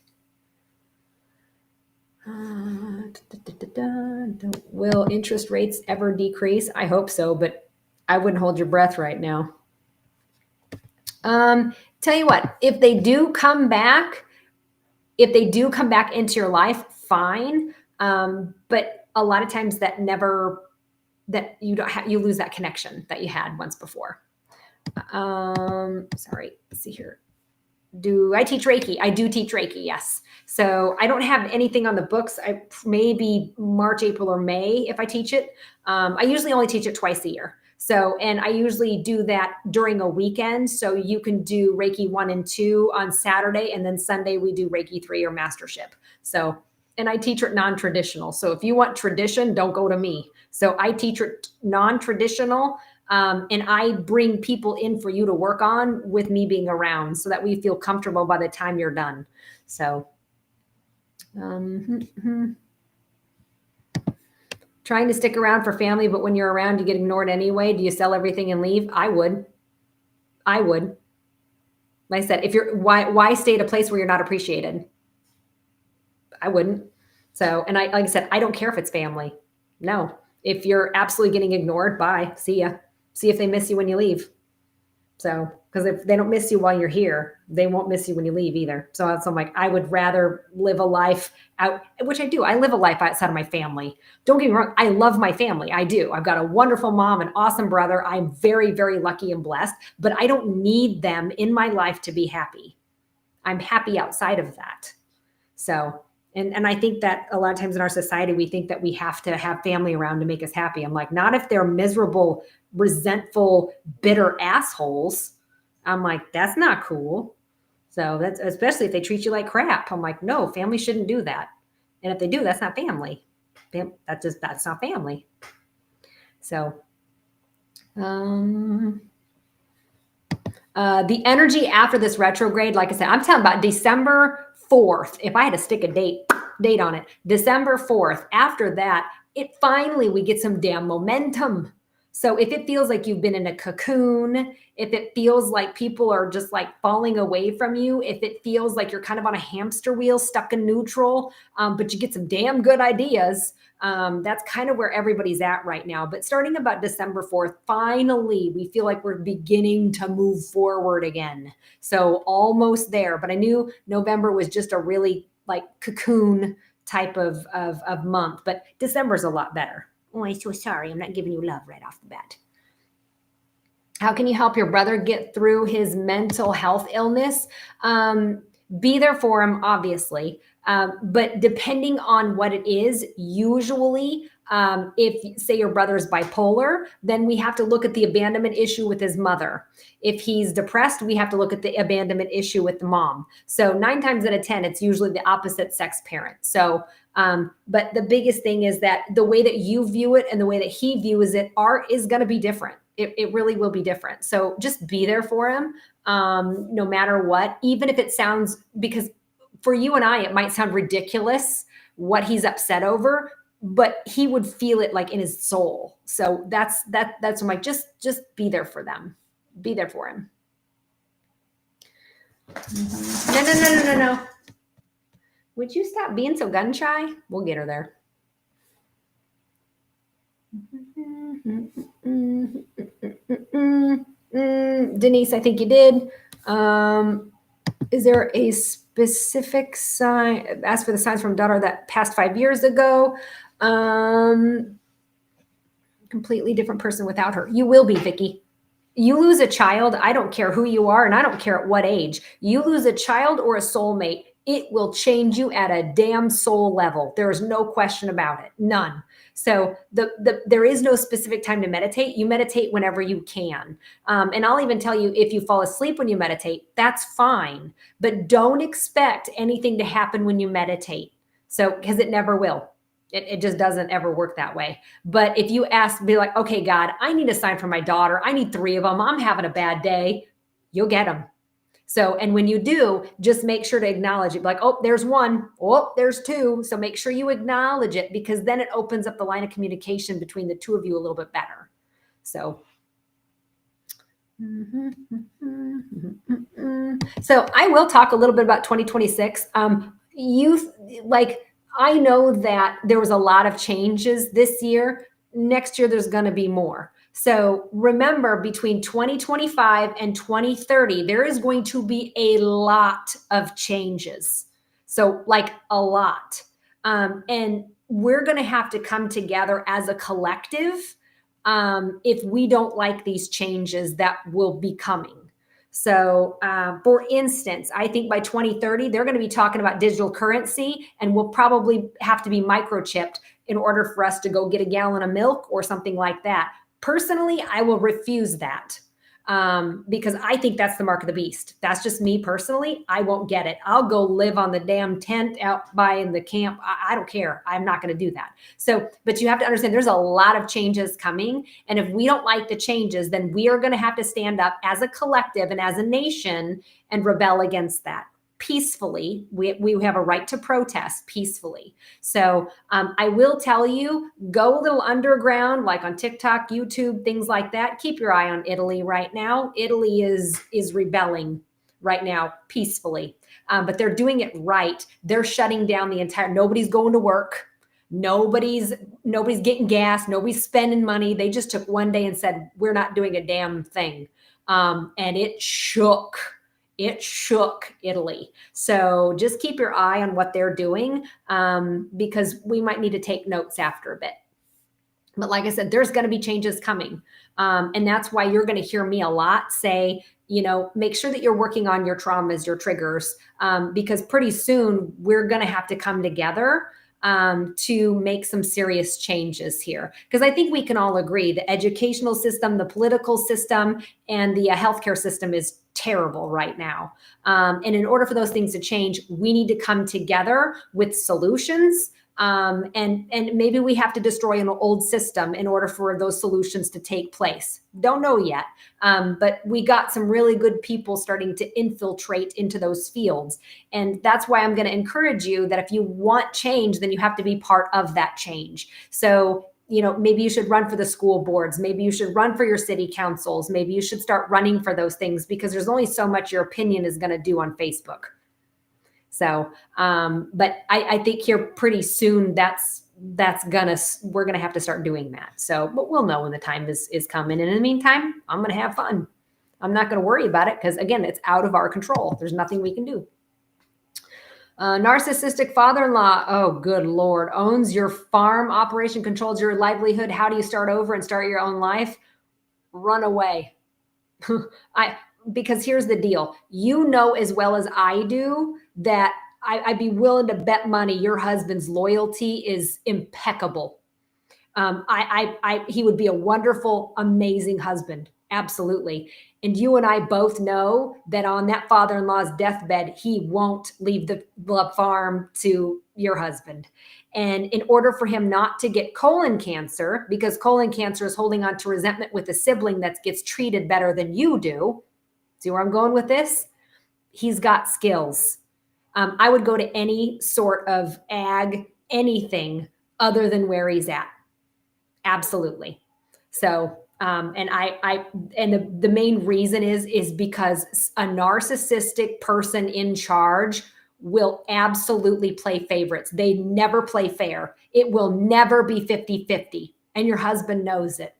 [SPEAKER 1] Will interest rates ever decrease? I hope so, but I wouldn't hold your breath right now. Tell you what, if they do come back into your life, fine. But a lot of times you lose that connection that you had once before. Sorry, let's see here. Do I teach Reiki? I do teach Reiki, yes. So I don't have anything on the books. Maybe March, April, or May if I teach it. I usually only teach it twice a year. So, and I usually do that during a weekend. So you can do Reiki 1 and 2 on Saturday, and then Sunday we do Reiki 3 or Mastership. So, and I teach it non-traditional. So if you want tradition, don't go to me. So I teach it non-traditional. And I bring people in for you to work on with me being around so that we feel comfortable by the time you're done. So, trying to stick around for family, but when you're around, you get ignored anyway. Do you sell everything and leave? I would. Like I said, why stay at a place where you're not appreciated? I wouldn't. So, and like I said, I don't care if it's family. No, if you're absolutely getting ignored, bye, see ya. See if they miss you when you leave. So, because if they don't miss you while you're here, they won't miss you when you leave either. So I'm like, I would rather live a life out, which I do. I live a life outside of my family. Don't get me wrong. I love my family. I do. I've got a wonderful mom, an awesome brother. I'm very, very lucky and blessed, but I don't need them in my life to be happy. I'm happy outside of that. So, and I think that a lot of times in our society, we think that we have to have family around to make us happy. I'm like, not if they're miserable, resentful, bitter assholes. I'm like, that's not cool. So that's, especially if they treat you like crap. I'm like, no, family shouldn't do that. And if they do, that's not family. That's not family. So, The energy after this retrograde, like I said, I'm talking about December 4th. If I had to stick a date on it, December 4th. After that, we get some damn momentum. So if it feels like you've been in a cocoon, if it feels like people are just like falling away from you, if it feels like you're kind of on a hamster wheel stuck in neutral, but you get some damn good ideas, that's kind of where everybody's at right now. But starting about December 4th, finally, we feel like we're beginning to move forward again. So almost there. But I knew November was just a really like cocoon type of month. But December's a lot better. Oh, I'm so sorry. I'm not giving you love right off the bat. How can you help your brother get through his mental health illness? Be there for him, obviously. But depending on what it is, usually, if say your brother's bipolar, then we have to look at the abandonment issue with his mother. If he's depressed, we have to look at the abandonment issue with the mom. So 9 times out of 10, it's usually the opposite sex parent. So, but the biggest thing is that the way that you view it and the way that he views it is going to be different. It really will be different. So just be there for him, no matter what, even if it sounds, because for you and I, it might sound ridiculous what he's upset over, but he would feel it like in his soul. So that's my, just be there for them. Be there for him. No. Would you stop being so gun shy? We'll get her there. Denise, I think you did. Is there a specific sign? Ask for the signs from daughter that passed 5 years ago. Completely different person without her. You will be, Vicky. You lose a child, I don't care who you are, and I don't care at what age. You lose a child or a soulmate, it will change you at a damn soul level. There is no question about it. None. So there is no specific time to meditate. You meditate whenever you can. And I'll even tell you, if you fall asleep when you meditate, that's fine. But don't expect anything to happen when you meditate. So, because it never will. It just doesn't ever work that way. But if you be like, okay, God, I need a sign for my daughter. I need 3 of them. I'm having a bad day. You'll get them. So, and when you do, just make sure to acknowledge it. Like, oh, there's 1. Oh, there's 2. So make sure you acknowledge it, because then it opens up the line of communication between the 2 of you a little bit better. So, so I will talk a little bit about 2026. I know that there was a lot of changes this year. Next year, there's going to be more. So remember, between 2025 and 2030, there is going to be a lot of changes. So like a lot. And we're going to have to come together as a collective if we don't like these changes that will be coming. So for instance, I think by 2030, they're going to be talking about digital currency, and we'll probably have to be microchipped in order for us to go get a gallon of milk or something like that. Personally, I will refuse that because I think that's the mark of the beast. That's just me personally. I won't get it. I'll go live on the damn tent out by in the camp. I don't care. I'm not going to do that. So, but you have to understand there's a lot of changes coming. And if we don't like the changes, then we are going to have to stand up as a collective and as a nation and rebel against that peacefully. We have a right to protest peacefully. So I will tell you, go a little underground, like on TikTok, YouTube, things like that. Keep your eye on Italy right now. Italy is rebelling right now peacefully, but they're doing it right. They're shutting down nobody's going to work. Nobody's getting gas. Nobody's spending money. They just took one day and said, we're not doing a damn thing. And it shook Italy. So just keep your eye on what they're doing because we might need to take notes after a bit. But like I said, there's going to be changes coming. And that's why you're going to hear me a lot say, make sure that you're working on your traumas, your triggers, because pretty soon we're going to have to come together to make some serious changes here. Because I think we can all agree the educational system, the political system, and the healthcare system is terrible right now. And in order for those things to change, we need to come together with solutions. And maybe we have to destroy an old system in order for those solutions to take place. Don't know yet. But we got some really good people starting to infiltrate into those fields. And that's why I'm going to encourage you that if you want change, then you have to be part of that change. So, maybe you should run for the school boards. Maybe you should run for your city councils. Maybe you should start running for those things, because there's only so much your opinion is going to do on Facebook. So, but I think here pretty soon we're gonna have to start doing that. So, but we'll know when the time is coming. And in the meantime, I'm gonna have fun. I'm not gonna worry about it, because again, it's out of our control. There's nothing we can do. Narcissistic father-in-law, oh good Lord, owns your farm operation, controls your livelihood. How do you start over and start your own life? Run away. Because here's the deal. As well as I do that I'd be willing to bet money your husband's loyalty is impeccable. He would be a wonderful, amazing husband. Absolutely. And you and I both know that on that father-in-law's deathbed, he won't leave the farm to your husband. And in order for him not to get colon cancer, because colon cancer is holding on to resentment with a sibling that gets treated better than you do. See where I'm going with this? He's got skills. I would go to any sort of anything other than where he's at. Absolutely. So, and the main reason is because a narcissistic person in charge will absolutely play favorites. They never play fair. It will never be 50-50. And your husband knows it.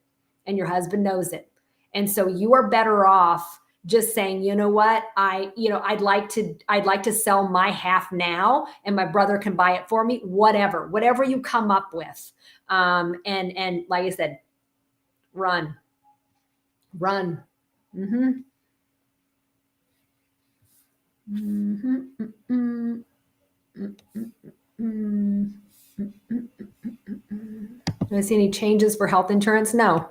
[SPEAKER 1] And so you are better off just saying, you know what, I'd like to sell my half now, and my brother can buy it for me, whatever you come up with. And like I said, run. Mm-hmm. Mm-hmm. Mm-hmm. Mm-hmm. Do I see any changes for health insurance? No.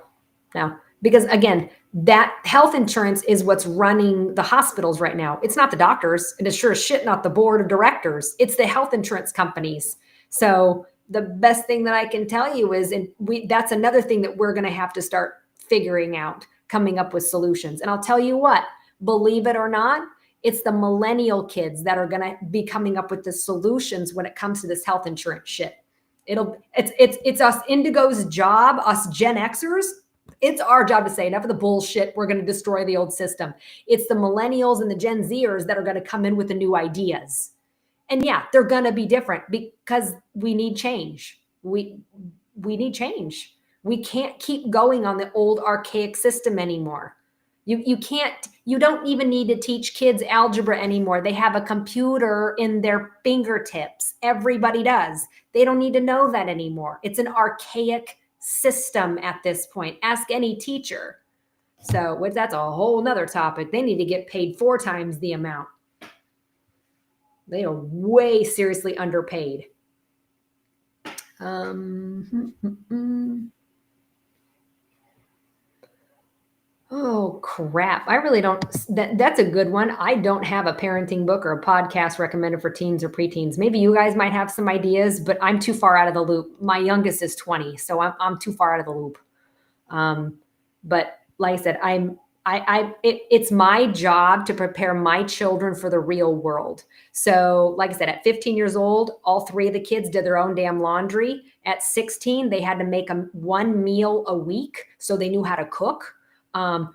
[SPEAKER 1] Because again, that health insurance is what's running the hospitals right now. It's not the doctors, and it's sure as shit not the board of directors. It's the health insurance companies. So the best thing that I can tell you is, that's another thing that we're going to have to start figuring out, coming up with solutions. And I'll tell you what, believe it or not, it's the millennial kids that are going to be coming up with the solutions when it comes to this health insurance shit. It's us Indigo's job, us Gen Xers. It's our job to say, enough of the bullshit. We're going to destroy the old system. It's the millennials and the Gen Zers that are going to come in with the new ideas. And yeah, they're going to be different because we need change. We need change. We can't keep going on the old archaic system anymore. You don't even need to teach kids algebra anymore. They have a computer in their fingertips. Everybody does. They don't need to know that anymore. It's an archaic system at this point. Ask any teacher. So that's a whole nother topic. They need to get paid 4 times the amount. They are way seriously underpaid. Oh, crap. I really don't. That's a good one. I don't have a parenting book or a podcast recommended for teens or preteens. Maybe you guys might have some ideas, but I'm too far out of the loop. My youngest is 20, so I'm too far out of the loop. But like I said, it's my job to prepare my children for the real world. So like I said, at 15 years old, all 3 of the kids did their own damn laundry. At 16, they had to make 1 meal a week, so they knew how to cook.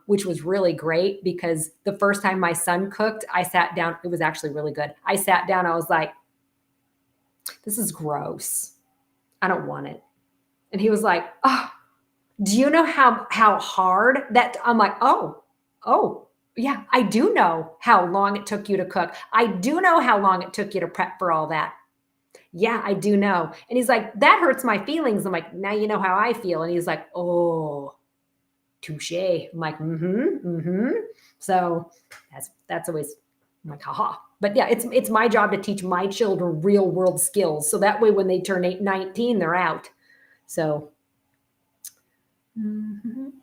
[SPEAKER 1] Which was really great, because the first time my son cooked, I sat down. It was actually really good. I sat down. I was like, this is gross. I don't want it. And he was like, oh, do you know how hard that? I'm like, oh, yeah, I do know how long it took you to cook. I do know how long it took you to prep for all that. Yeah, I do know. And he's like, that hurts my feelings. I'm like, now you know how I feel. And he's like, oh, touche. I'm like, So that's always, I'm like, haha. But yeah, it's my job to teach my children real world skills. So that way, when they turn 19, they're out. So. Hang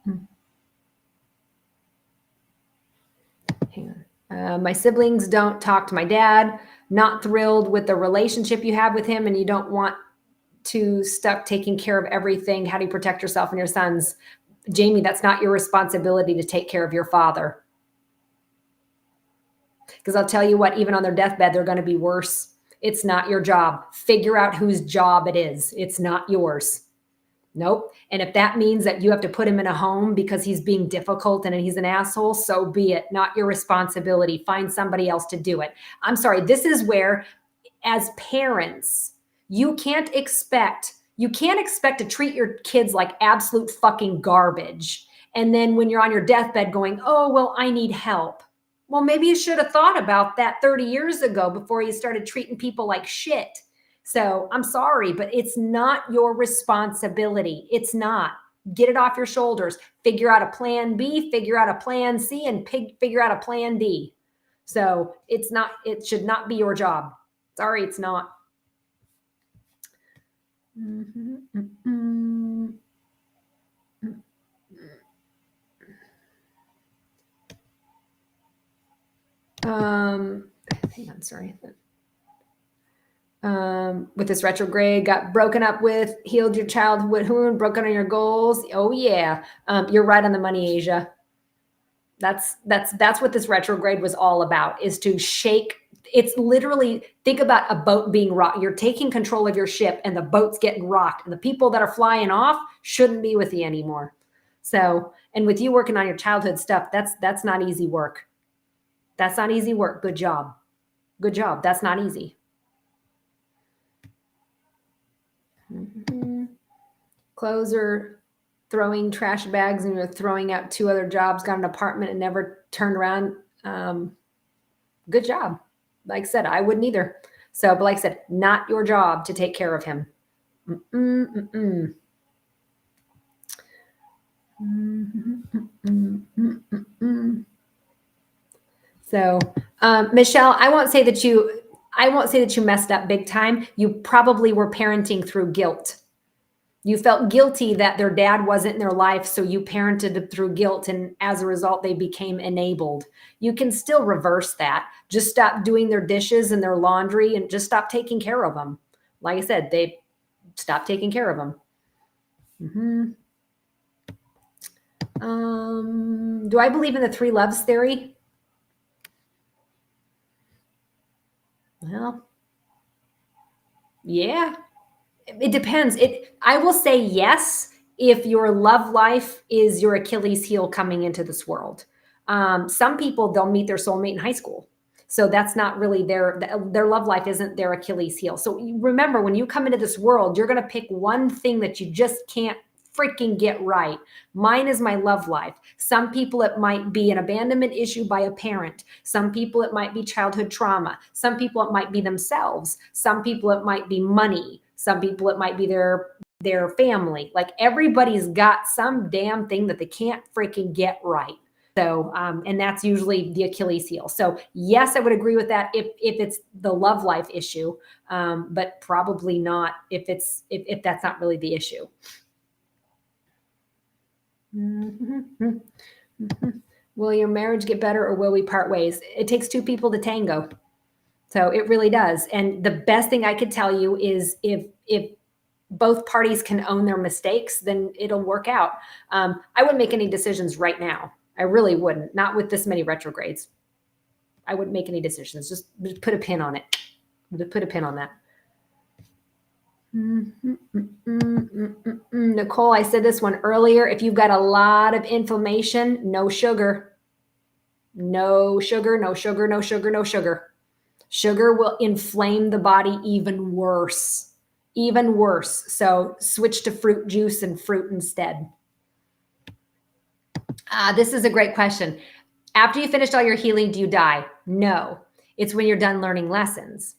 [SPEAKER 1] on. My siblings don't talk to my dad. Not thrilled with the relationship you have with him, and you don't want to stuck taking care of everything. How do you protect yourself and your sons? Jamie, that's not your responsibility to take care of your father. Because I'll tell you what, even on their deathbed, they're going to be worse. It's not your job. Figure out whose job it is. It's not yours. Nope. And if that means that you have to put him in a home because he's being difficult and he's an asshole, so be it. Not your responsibility. Find somebody else to do it. I'm sorry. This is where, as parents, you can't expect to treat your kids like absolute fucking garbage. And then when you're on your deathbed going, oh, well, I need help. Well, maybe you should have thought about that 30 years ago before you started treating people like shit. So I'm sorry, but it's not your responsibility. It's not. Get it off your shoulders. Figure out a plan B, figure out a plan C, and figure out a plan D. So it should not be your job. Sorry, it's not. Hang on, sorry. With this retrograde, got broken up with, healed your childhood wound, broken on your goals. Oh yeah. You're right on the money, Asia. That's what this retrograde was all about, is to shake. It's literally, think about a boat being rocked. You're taking control of your ship and the boat's getting rocked, and the people that are flying off shouldn't be with you anymore. So, and with you working on your childhood stuff, that's not easy work. That's not easy work. Good job. Good job. That's not easy. Closer, throwing trash bags, and you're throwing out 2 other jobs, got an apartment and never turned around. Good job. Like I said, I wouldn't either. So, but like I said, not your job to take care of him. So, Michelle, I won't say that you messed up big time. You probably were parenting through guilt. You felt guilty that their dad wasn't in their life, so you parented through guilt, and as a result, they became enabled. You can still reverse that. Just stop doing their dishes and their laundry, and just stop taking care of them. Like I said, they stop taking care of them. Do I believe in the 3 loves theory? Well, yeah. It depends. I will say yes if your love life is your Achilles heel coming into this world. Some people, they'll meet their soulmate in high school. So that's not really their love life isn't their Achilles heel. So remember, when you come into this world, you're going to pick one thing that you just can't freaking get right. Mine is my love life. Some people, it might be an abandonment issue by a parent. Some people, it might be childhood trauma. Some people, it might be themselves. Some people, it might be money. Some people, it might be their family. Like, everybody's got some damn thing that they can't freaking get right. So, and that's usually the Achilles heel. So yes, I would agree with that if it's the love life issue, but probably not if that's not really the issue. Will your marriage get better, or will we part ways? It takes 2 people to tango. So it really does. And the best thing I could tell you is if both parties can own their mistakes, then it'll work out. I wouldn't make any decisions right now. I really wouldn't. Not with this many retrogrades. I wouldn't make any decisions. Just put a pin on it. Just put a pin on that. Nicole, I said this one earlier. If you've got a lot of inflammation, no sugar. No sugar, no sugar, no sugar, no sugar. Sugar will inflame the body even worse. Even worse. So switch to fruit juice and fruit instead. This is a great question. After you finished all your healing, do you die? No. It's when you're done learning lessons.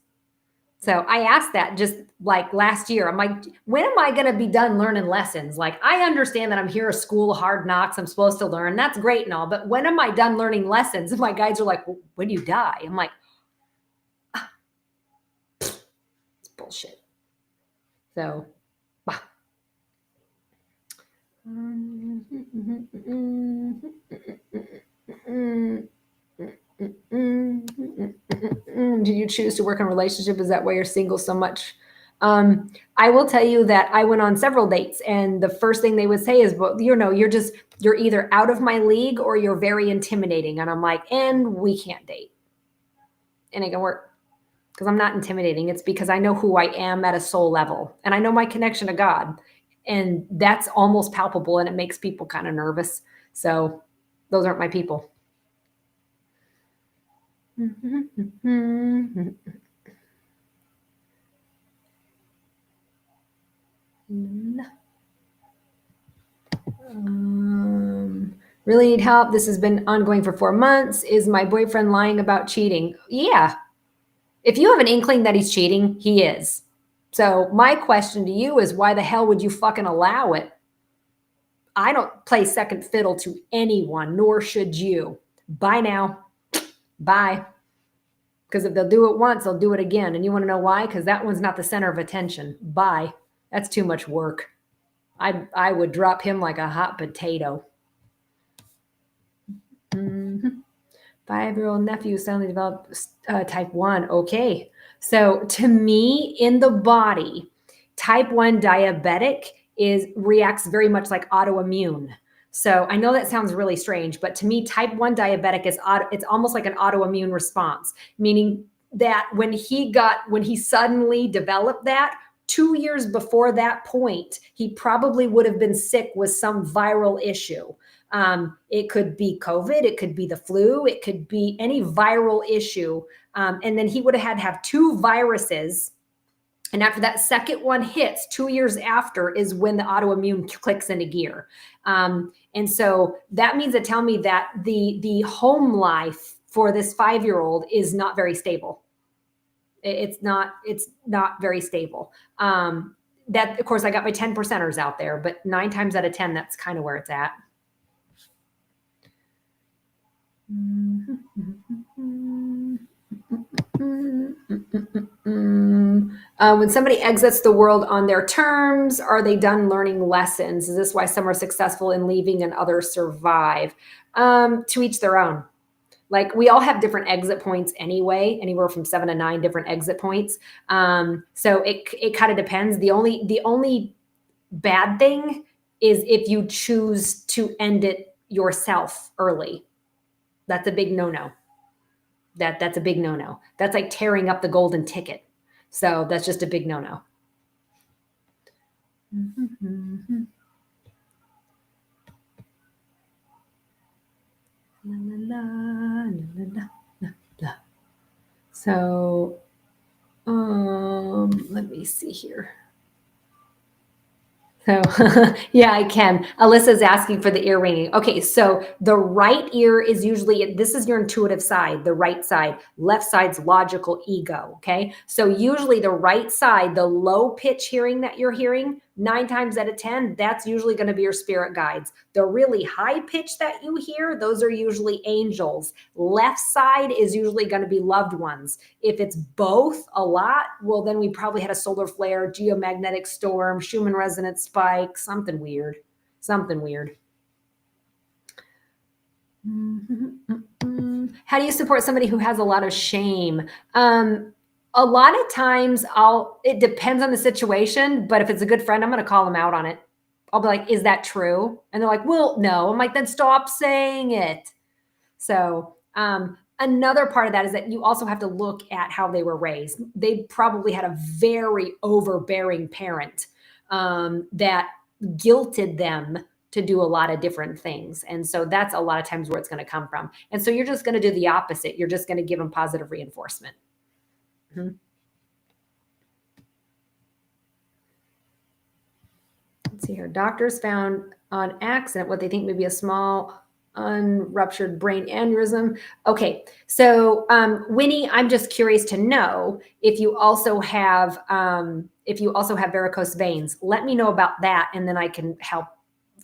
[SPEAKER 1] So I asked that just like last year. I'm like, when am I going to be done learning lessons? Like, I understand that I'm here at school of hard knocks. I'm supposed to learn. That's great and all. But when am I done learning lessons? And my guides are like, well, when do you die? I'm like, it's bullshit. So, didn't choose to work in a relationship? Is that why you're single so much? I will tell you that I went on several dates, and the first thing they would say is, well, you're either out of my league or you're very intimidating. And I'm like, and we can't date. And it can work because I'm not intimidating. It's because I know who I am at a soul level, and I know my connection to God. And that's almost palpable, and it makes people kind of nervous. So those aren't my people. Really need help. This has been ongoing for 4 months. Is my boyfriend lying about cheating? Yeah. If you have an inkling that he's cheating, he is. So my question to you is, why the hell would you fucking allow it? I don't play second fiddle to anyone, nor should you. Bye now. Bye. Because if they'll do it once, they'll do it again. And you want to know why? Because that one's not the center of attention. Bye. That's too much work. I would drop him like a hot potato. 5-year-old nephew suddenly developed type 1. Okay. So to me, in the body, type 1 diabetic reacts very much like autoimmune. So I know that sounds really strange, but to me, type 1 diabetic it's almost like an autoimmune response, meaning that when he suddenly developed that, 2 years before that point, he probably would have been sick with some viral issue. It could be COVID, it could be the flu, it could be any viral issue. And then he would have had to have 2 viruses. And after that second one hits, 2 years after is when the autoimmune clicks into gear. And so that means to tell me that the home life for this 5-year-old is not very stable. It's not very stable. That, of course, I got my 10 percenters out there, but 9 times out of 10, that's kind of where it's at. When somebody exits the world on their terms, are they done learning lessons? Is this why some are successful in leaving and others survive? To each their own. Like, we all have different exit points anyway, anywhere from 7 to 9 different exit points. So it kind of depends. The only bad thing is if you choose to end it yourself early. That's a big no-no. That's a big no-no. That's like tearing up the golden ticket. So that's just a big no-no. So let me see here. So yeah, I can. Alyssa's asking for the ear ringing. Okay, so the right ear is usually, this is your intuitive side, the right side. Left side's logical ego, okay? So usually the right side, the low pitch hearing that you're hearing, 9 times out of 10, that's usually going to be your spirit guides. The really high pitch that you hear, those are usually angels. Left side is usually going to be loved ones. If it's both a lot, well, then we probably had a solar flare, geomagnetic storm, Schumann resonance spike, something weird. How do you support somebody who has a lot of shame? A lot of times it depends on the situation, but if it's a good friend, I'm going to call them out on it. I'll be like, is that true? And they're like, well, no. I'm like, then stop saying it. So, another part of that is that you also have to look at how they were raised. They probably had a very overbearing parent that guilted them to do a lot of different things. And so that's a lot of times where it's going to come from. And so you're just going to do the opposite. You're just going to give them positive reinforcement. Let's see here. Doctors found on accident what they think may be a small unruptured brain aneurysm. Okay, so Winnie, I'm just curious to know if you also have varicose veins. Let me know about that, and then I can help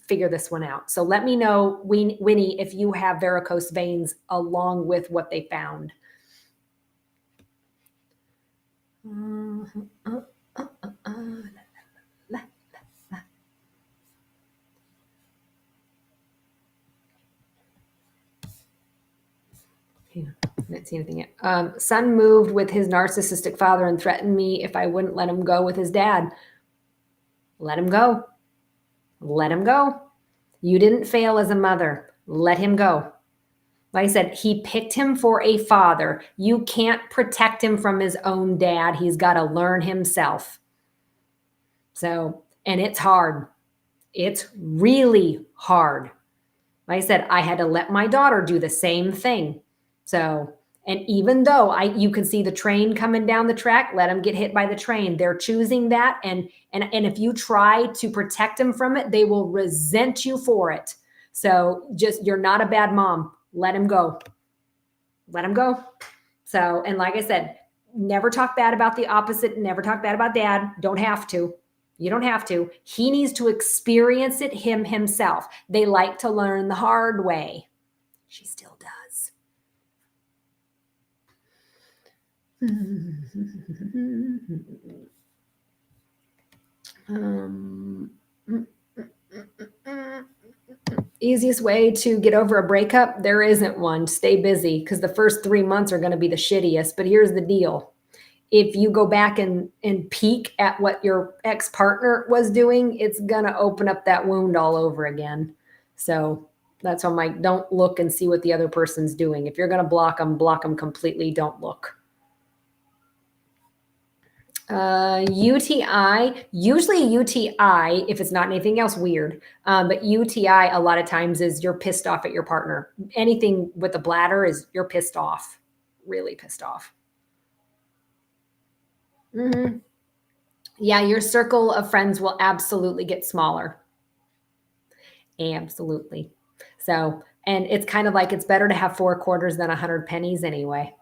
[SPEAKER 1] figure this one out. So let me know, Winnie, if you have varicose veins along with what they found. Can't see anything yet. Son moved with his narcissistic father and threatened me if I wouldn't let him go with his dad. Let him go. Let him go. You didn't fail as a mother. Let him go. Like I said, he picked him for a father. You can't protect him from his own dad. He's got to learn himself. So, and it's hard. It's really hard. Like I said, I had to let my daughter do the same thing. So, and even though you can see the train coming down the track, let them get hit by the train. They're choosing that. And if you try to protect them from it, they will resent you for it. So you're not a bad mom. Let him go. Let him go. So, and like I said, never talk bad about the opposite. Never talk bad about dad. Don't have to. You don't have to. He needs to experience it himself. They like to learn the hard way. She still does. Easiest way to get over a breakup? There isn't one. Stay busy, because the first 3 months are going to be the shittiest. But here's the deal. If you go back and peek at what your ex-partner was doing, it's going to open up that wound all over again. So that's why I'm like, don't look and see what the other person's doing. If you're going to block them completely. Don't look. UTI, usually UTI, if it's not anything else weird, but UTI a lot of times is you're pissed off at your partner. Anything with the bladder is you're pissed off, really pissed off. Mm-hmm. Yeah, your circle of friends will absolutely get smaller. Absolutely. So, and it's kind of like it's better to have 4 quarters than 100 pennies anyway.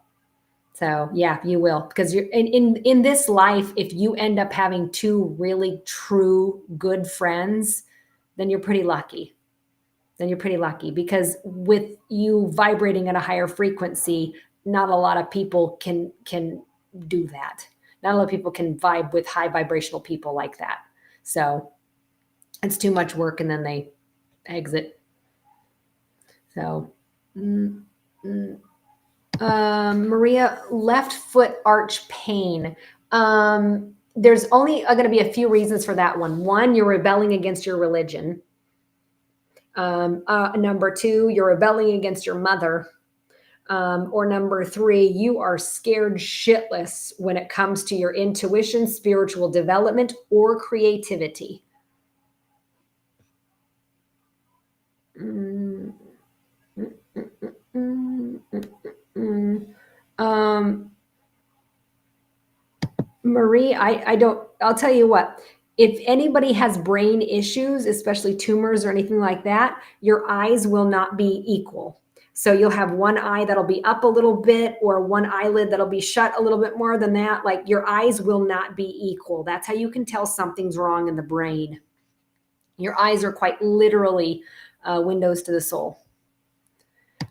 [SPEAKER 1] So yeah, you will, because you're in this life. If you end up having 2 really true good friends, then you're pretty lucky. Because with you vibrating at a higher frequency, not a lot of people can do that. Not a lot of people can vibe with high vibrational people like that. So it's too much work, and then they exit. So. Maria, left foot arch pain. There's only going to be a few reasons for that one. One, you're rebelling against your religion. Number 2, you're rebelling against your mother. Or number 3, you are scared shitless when it comes to your intuition, spiritual development, or creativity. Marie, I'll tell you what, if anybody has brain issues, especially tumors or anything like that, your eyes will not be equal. So you'll have one eye that'll be up a little bit, or one eyelid that'll be shut a little bit more than that. Like, your eyes will not be equal. That's how you can tell something's wrong in the brain. Your eyes are quite literally windows to the soul.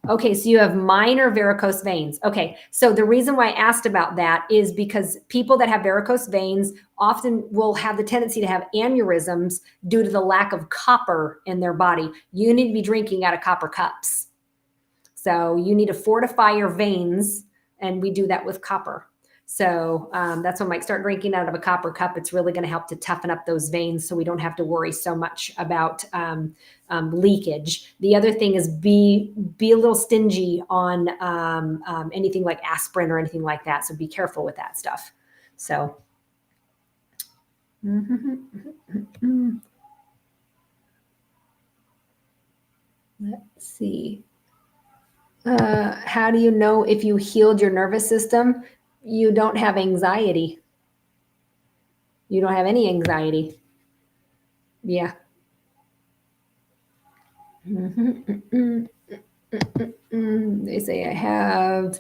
[SPEAKER 1] Okay, so you have minor varicose veins. Okay, so the reason why I asked about that is because people that have varicose veins often will have the tendency to have aneurysms due to the lack of copper in their body. You need to be drinking out of copper cups. So you need to fortify your veins, and we do that with copper. So that's when I might start drinking out of a copper cup. It's really going to help to toughen up those veins, so we don't have to worry so much about leakage. The other thing is be a little stingy on anything like aspirin or anything like that. So be careful with that stuff. So. Let's see. How do you know if you healed your nervous system? You don't have anxiety. You don't have any anxiety. Yeah. They say I have.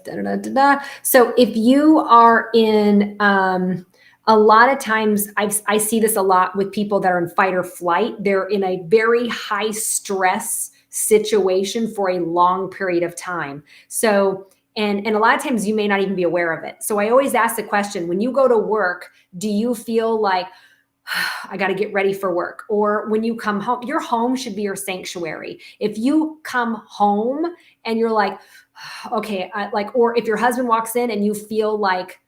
[SPEAKER 1] So if you are in, a lot of times I see this a lot with people that are in fight or flight. They're in a very high stress situation for a long period of time. So, and a lot of times you may not even be aware of it. So I always ask the question, when you go to work, do you feel like, I got to get ready for work? Or when you come home, your home should be your sanctuary. If you come home and you're like, Okay, like, or if your husband walks in and you feel like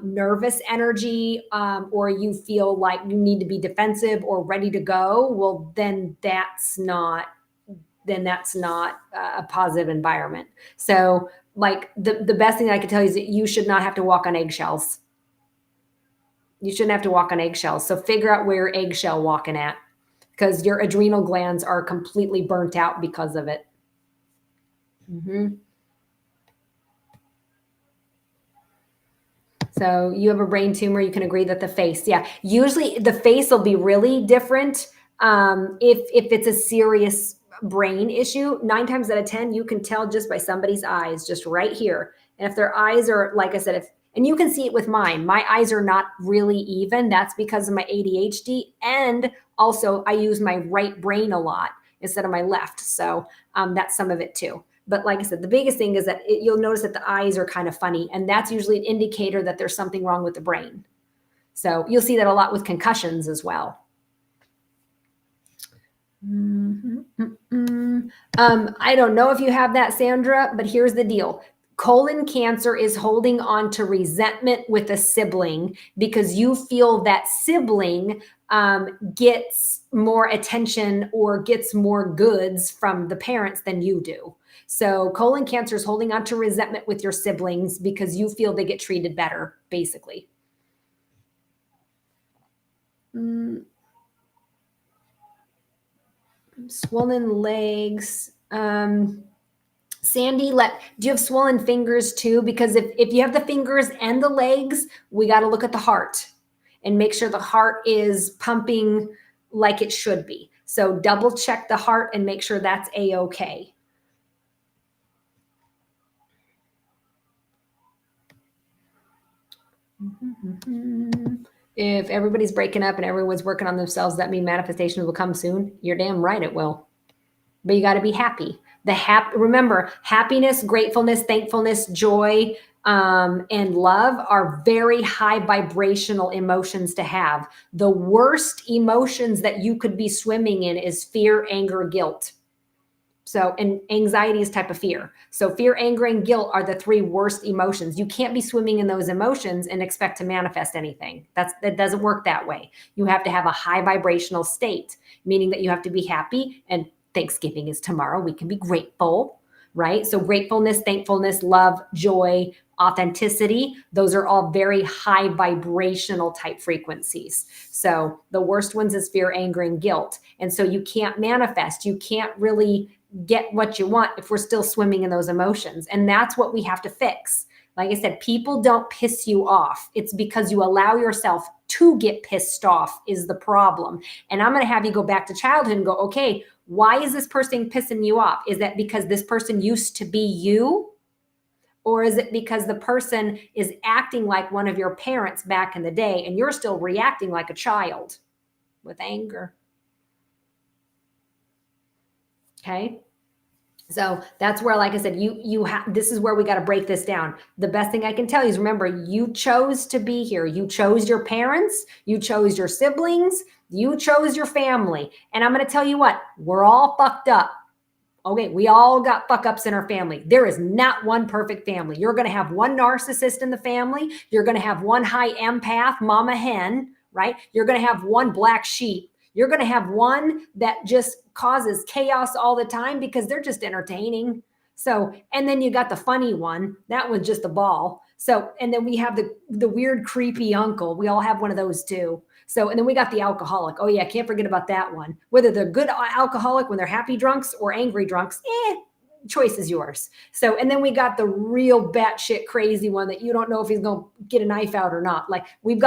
[SPEAKER 1] nervous energy, or you feel like you need to be defensive or ready to go, well, then that's not a positive environment. So, like, the best thing I can tell you is that you should not have to walk on eggshells. You shouldn't have to walk on eggshells. So figure out where you're eggshell walking at, because your adrenal glands are completely burnt out because of it. So you have a brain tumor. You can agree that the face, yeah, usually the face will be really different. If it's a serious brain issue, 9 times out of 10, you can tell just by somebody's eyes, just right here. And if their eyes are, like I said, and you can see it with mine, my eyes are not really even. That's because of my ADHD. And also I use my right brain a lot instead of my left. So that's some of it too. But like I said, the biggest thing is that you'll notice that the eyes are kind of funny, and that's usually an indicator that there's something wrong with the brain. So you'll see that a lot with concussions as well. I don't know if you have that, Sandra, but here's the deal. Colon cancer is holding on to resentment with a sibling because you feel that sibling gets more attention or gets more goods from the parents than you do. So colon cancer is holding on to resentment with your siblings because you feel they get treated better, basically. Swollen legs. Sandy, do you have swollen fingers too? Because if you have the fingers and the legs, we got to look at the heart and make sure the heart is pumping like it should be. So double check the heart and make sure that's A-okay. If everybody's breaking up and everyone's working on themselves, that means manifestation will come soon. You're damn right it will. But you got to be happy. Remember, happiness, gratefulness, thankfulness, joy, and love are very high vibrational emotions to have. The worst emotions that you could be swimming in is fear, anger, guilt. So, and anxiety is type of fear. So fear, anger, and guilt are the 3 worst emotions. You can't be swimming in those emotions and expect to manifest anything. That doesn't work that way. You have to have a high vibrational state, meaning that you have to be happy, and Thanksgiving is tomorrow. We can be grateful, right? So gratefulness, thankfulness, love, joy, authenticity, those are all very high vibrational type frequencies. So the worst ones is fear, anger, and guilt. And so you can't manifest. You can't really get what you want if we're still swimming in those emotions. And that's what we have to fix. Like I said, people don't piss you off. It's because you allow yourself to get pissed off is the problem. And I'm going to have you go back to childhood and go, okay, why is this person pissing you off? Is that because this person used to be you? Or is it because the person is acting like one of your parents back in the day and you're still reacting like a child with anger? Okay. So that's where, like I said, this is where we got to break this down. The best thing I can tell you is, remember, you chose to be here. You chose your parents, you chose your siblings, you chose your family. And I'm going to tell you what, we're all fucked up. Okay, we all got fuck ups in our family. There is not one perfect family. You're going to have one narcissist in the family. You're going to have one high empath, mama hen, right? You're going to have one black sheep. You're going to have one that just causes chaos all the time because they're just entertaining. So, and then you got the funny one. That one's just a ball. So, and then we have the weird, creepy uncle. We all have one of those too. So, and then we got the alcoholic. Oh yeah, can't forget about that one. Whether they're good alcoholic when they're happy drunks or angry drunks, choice is yours. So, and then we got the real batshit crazy one that you don't know if he's going to get a knife out or not. Like we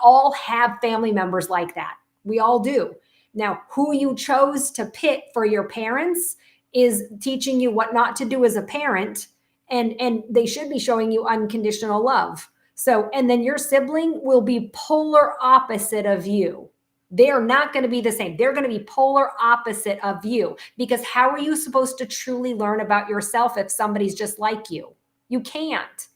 [SPEAKER 1] all have family members like that. We all do. Now, who you chose to pick for your parents is teaching you what not to do as a parent, and they should be showing you unconditional love. So, and then your sibling will be polar opposite of you. They are not going to be the same. They're going to be polar opposite of you, because how are you supposed to truly learn about yourself if somebody's just like you? You can't.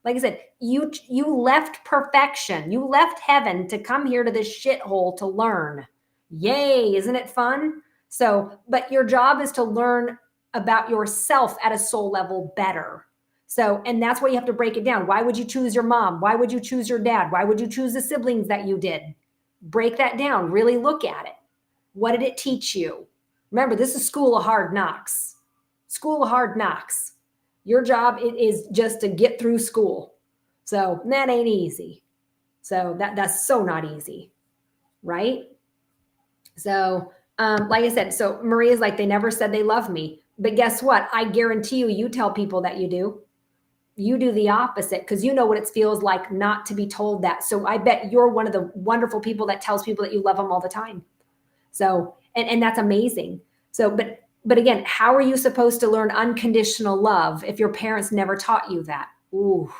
[SPEAKER 1] Like I said, you left perfection. You left heaven to come here to this shithole to learn. Yay, isn't it fun? So, but your job is to learn about yourself at a soul level better. So, and that's why you have to break it down. Why would you choose your mom? Why would you choose your dad? Why would you choose the siblings that you did? Break that down. Really look at it. What did it teach you? Remember, this is school of hard knocks. School of hard knocks. Your job is just to get through school. So that ain't easy. So that's so not easy, right? So, like I said, so Maria's like, they never said they love me. But guess what? I guarantee you, you tell people that you do. You do the opposite because you know what it feels like not to be told that. So I bet you're one of the wonderful people that tells people that you love them all the time. So, and that's amazing. So, but again, how are you supposed to learn unconditional love if your parents never taught you that? Ooh,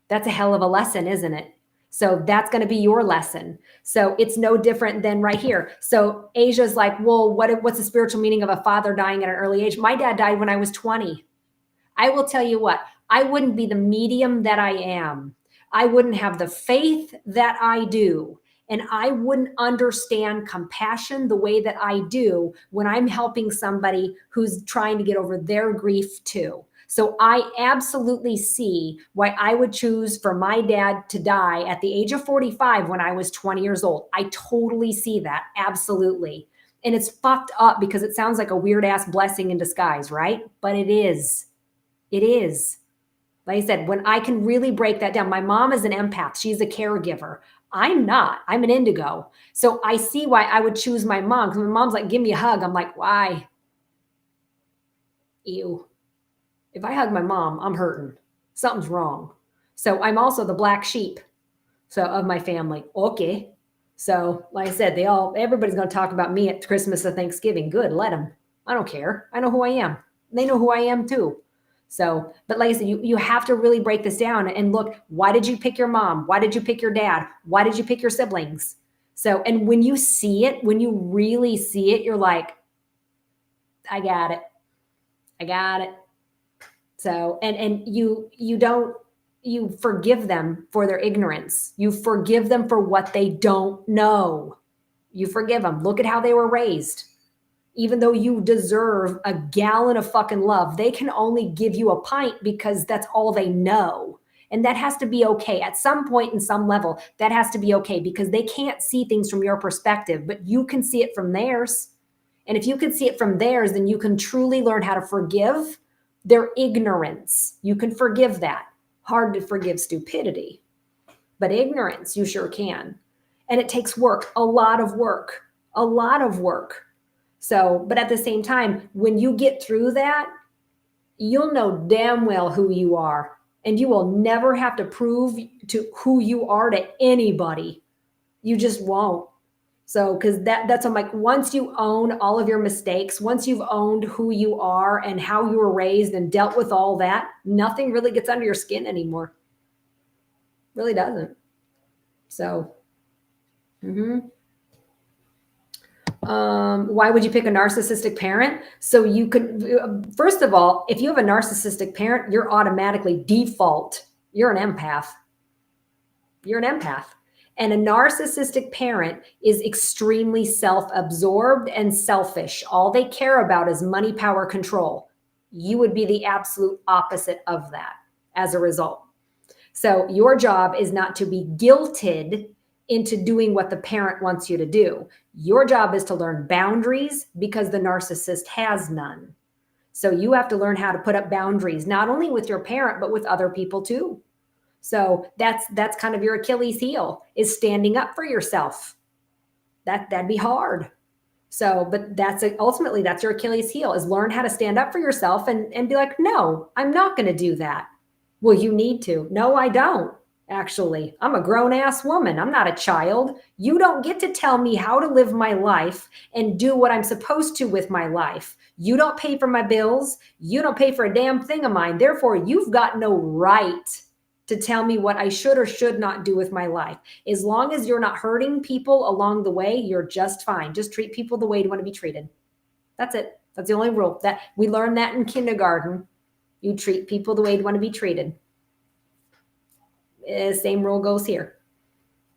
[SPEAKER 1] that's a hell of a lesson, isn't it? So that's going to be your lesson. So it's no different than right here. So Asia's like, well, what's the spiritual meaning of a father dying at an early age? My dad died when I was 20. I will tell you what, I wouldn't be the medium that I am. I wouldn't have the faith that I do. And I wouldn't understand compassion the way that I do when I'm helping somebody who's trying to get over their grief too. So I absolutely see why I would choose for my dad to die at the age of 45 when I was 20 years old. I totally see that. Absolutely. And it's fucked up because it sounds like a weird ass blessing in disguise, right? But it is. It is. Like I said, when I can really break that down, my mom is an empath. She's a caregiver. I'm not. I'm an indigo. So I see why I would choose my mom because my mom's like, give me a hug. I'm like, why? Ew. If I hug my mom, I'm hurting. Something's wrong. So I'm also the black sheep of my family. Okay. So like I said, everybody's going to talk about me at Christmas or Thanksgiving. Good. Let them. I don't care. I know who I am. They know who I am too. So, but like I said, you have to really break this down and look, why did you pick your mom? Why did you pick your dad? Why did you pick your siblings? So, and when you see it, when you really see it, you're like, I got it. I got it. So, and you forgive them for their ignorance. You forgive them for what they don't know. You forgive them. Look at how they were raised. Even though you deserve a gallon of fucking love, they can only give you a pint because that's all they know. And that has to be okay. At some point in some level, that has to be okay because they can't see things from your perspective, but you can see it from theirs. And if you can see it from theirs, then you can truly learn how to forgive their ignorance. You can forgive that. Hard to forgive stupidity, but ignorance, you sure can. And it takes work, a lot of work, a lot of work. So, but at the same time, when you get through that, you'll know damn well who you are. And you will never have to prove to who you are to anybody. You just won't. So, because that's I'm like, once you own all of your mistakes, once you've owned who you are and how you were raised and dealt with all that, nothing really gets under your skin anymore. Really doesn't. So, why would you pick a narcissistic parent? So you could, first of all, if you have a narcissistic parent, you're automatically default. You're an empath. You're an empath. And a narcissistic parent is extremely self-absorbed and selfish. All they care about is money, power, control. You would be the absolute opposite of that as a result. So your job is not to be guilted into doing what the parent wants you to do. Your job is to learn boundaries because the narcissist has none. So you have to learn how to put up boundaries, not only with your parent, but with other people too. So that's kind of your Achilles heel, is standing up for yourself. That'd be hard. So, but ultimately that's your Achilles heel, is learn how to stand up for yourself and be like, no, I'm not going to do that. Well, you need to. No, I don't. Actually, I'm a grown ass woman. I'm not a child. You don't get to tell me how to live my life and do what I'm supposed to with my life. You don't pay for my bills. You don't pay for a damn thing of mine. Therefore, you've got no right to tell me what I should or should not do with my life. As long as you're not hurting people along the way, you're just fine. Just treat people the way you want to be treated. That's it. That's the only rule. That we learned that in kindergarten. You treat people the way you want to be treated. Same rule goes here.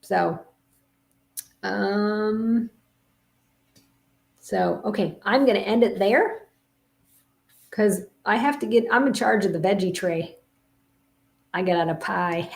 [SPEAKER 1] So, okay, I'm going to end it there because I'm in charge of the veggie tray. I got out a pie.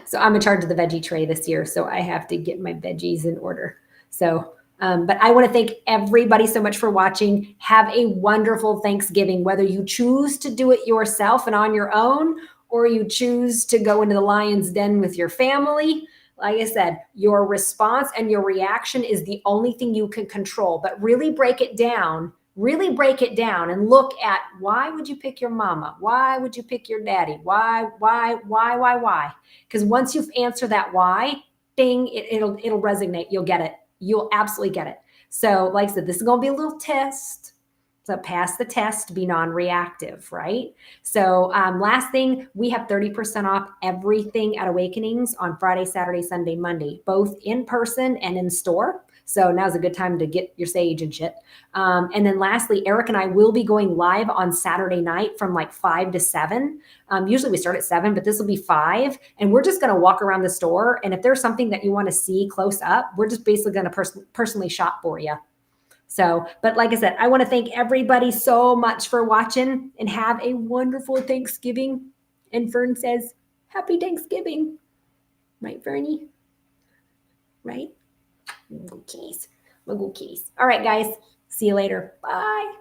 [SPEAKER 1] So I'm in charge of the veggie tray this year. So I have to get my veggies in order. So, but I want to thank everybody so much for watching. Have a wonderful Thanksgiving, whether you choose to do it yourself and on your own, or you choose to go into the lion's den with your family. Like I said, your response and your reaction is the only thing you can control, but really break it down and look at, why would you pick your mama? Why would you pick your daddy? Why? Because once you've answered that why, ding, it'll resonate. You'll get it. You'll absolutely get it. So like I said, this is going to be a little test. So pass the test, be non-reactive, right? So last thing, we have 30% off everything at Awakenings on Friday, Saturday, Sunday, Monday, both in person and in store. So now's a good time to get your sage and shit. And then lastly, Eric and I will be going live on Saturday night from like 5 to 7. Usually we start at 7, but this will be 5. And we're just going to walk around the store. And if there's something that you want to see close up, we're just basically going to personally shop for you. So, but like I said, I want to thank everybody so much for watching, and have a wonderful Thanksgiving. And Fern says, Happy Thanksgiving. Right, Fernie? Right? Cookies. All right, guys. See you later. Bye.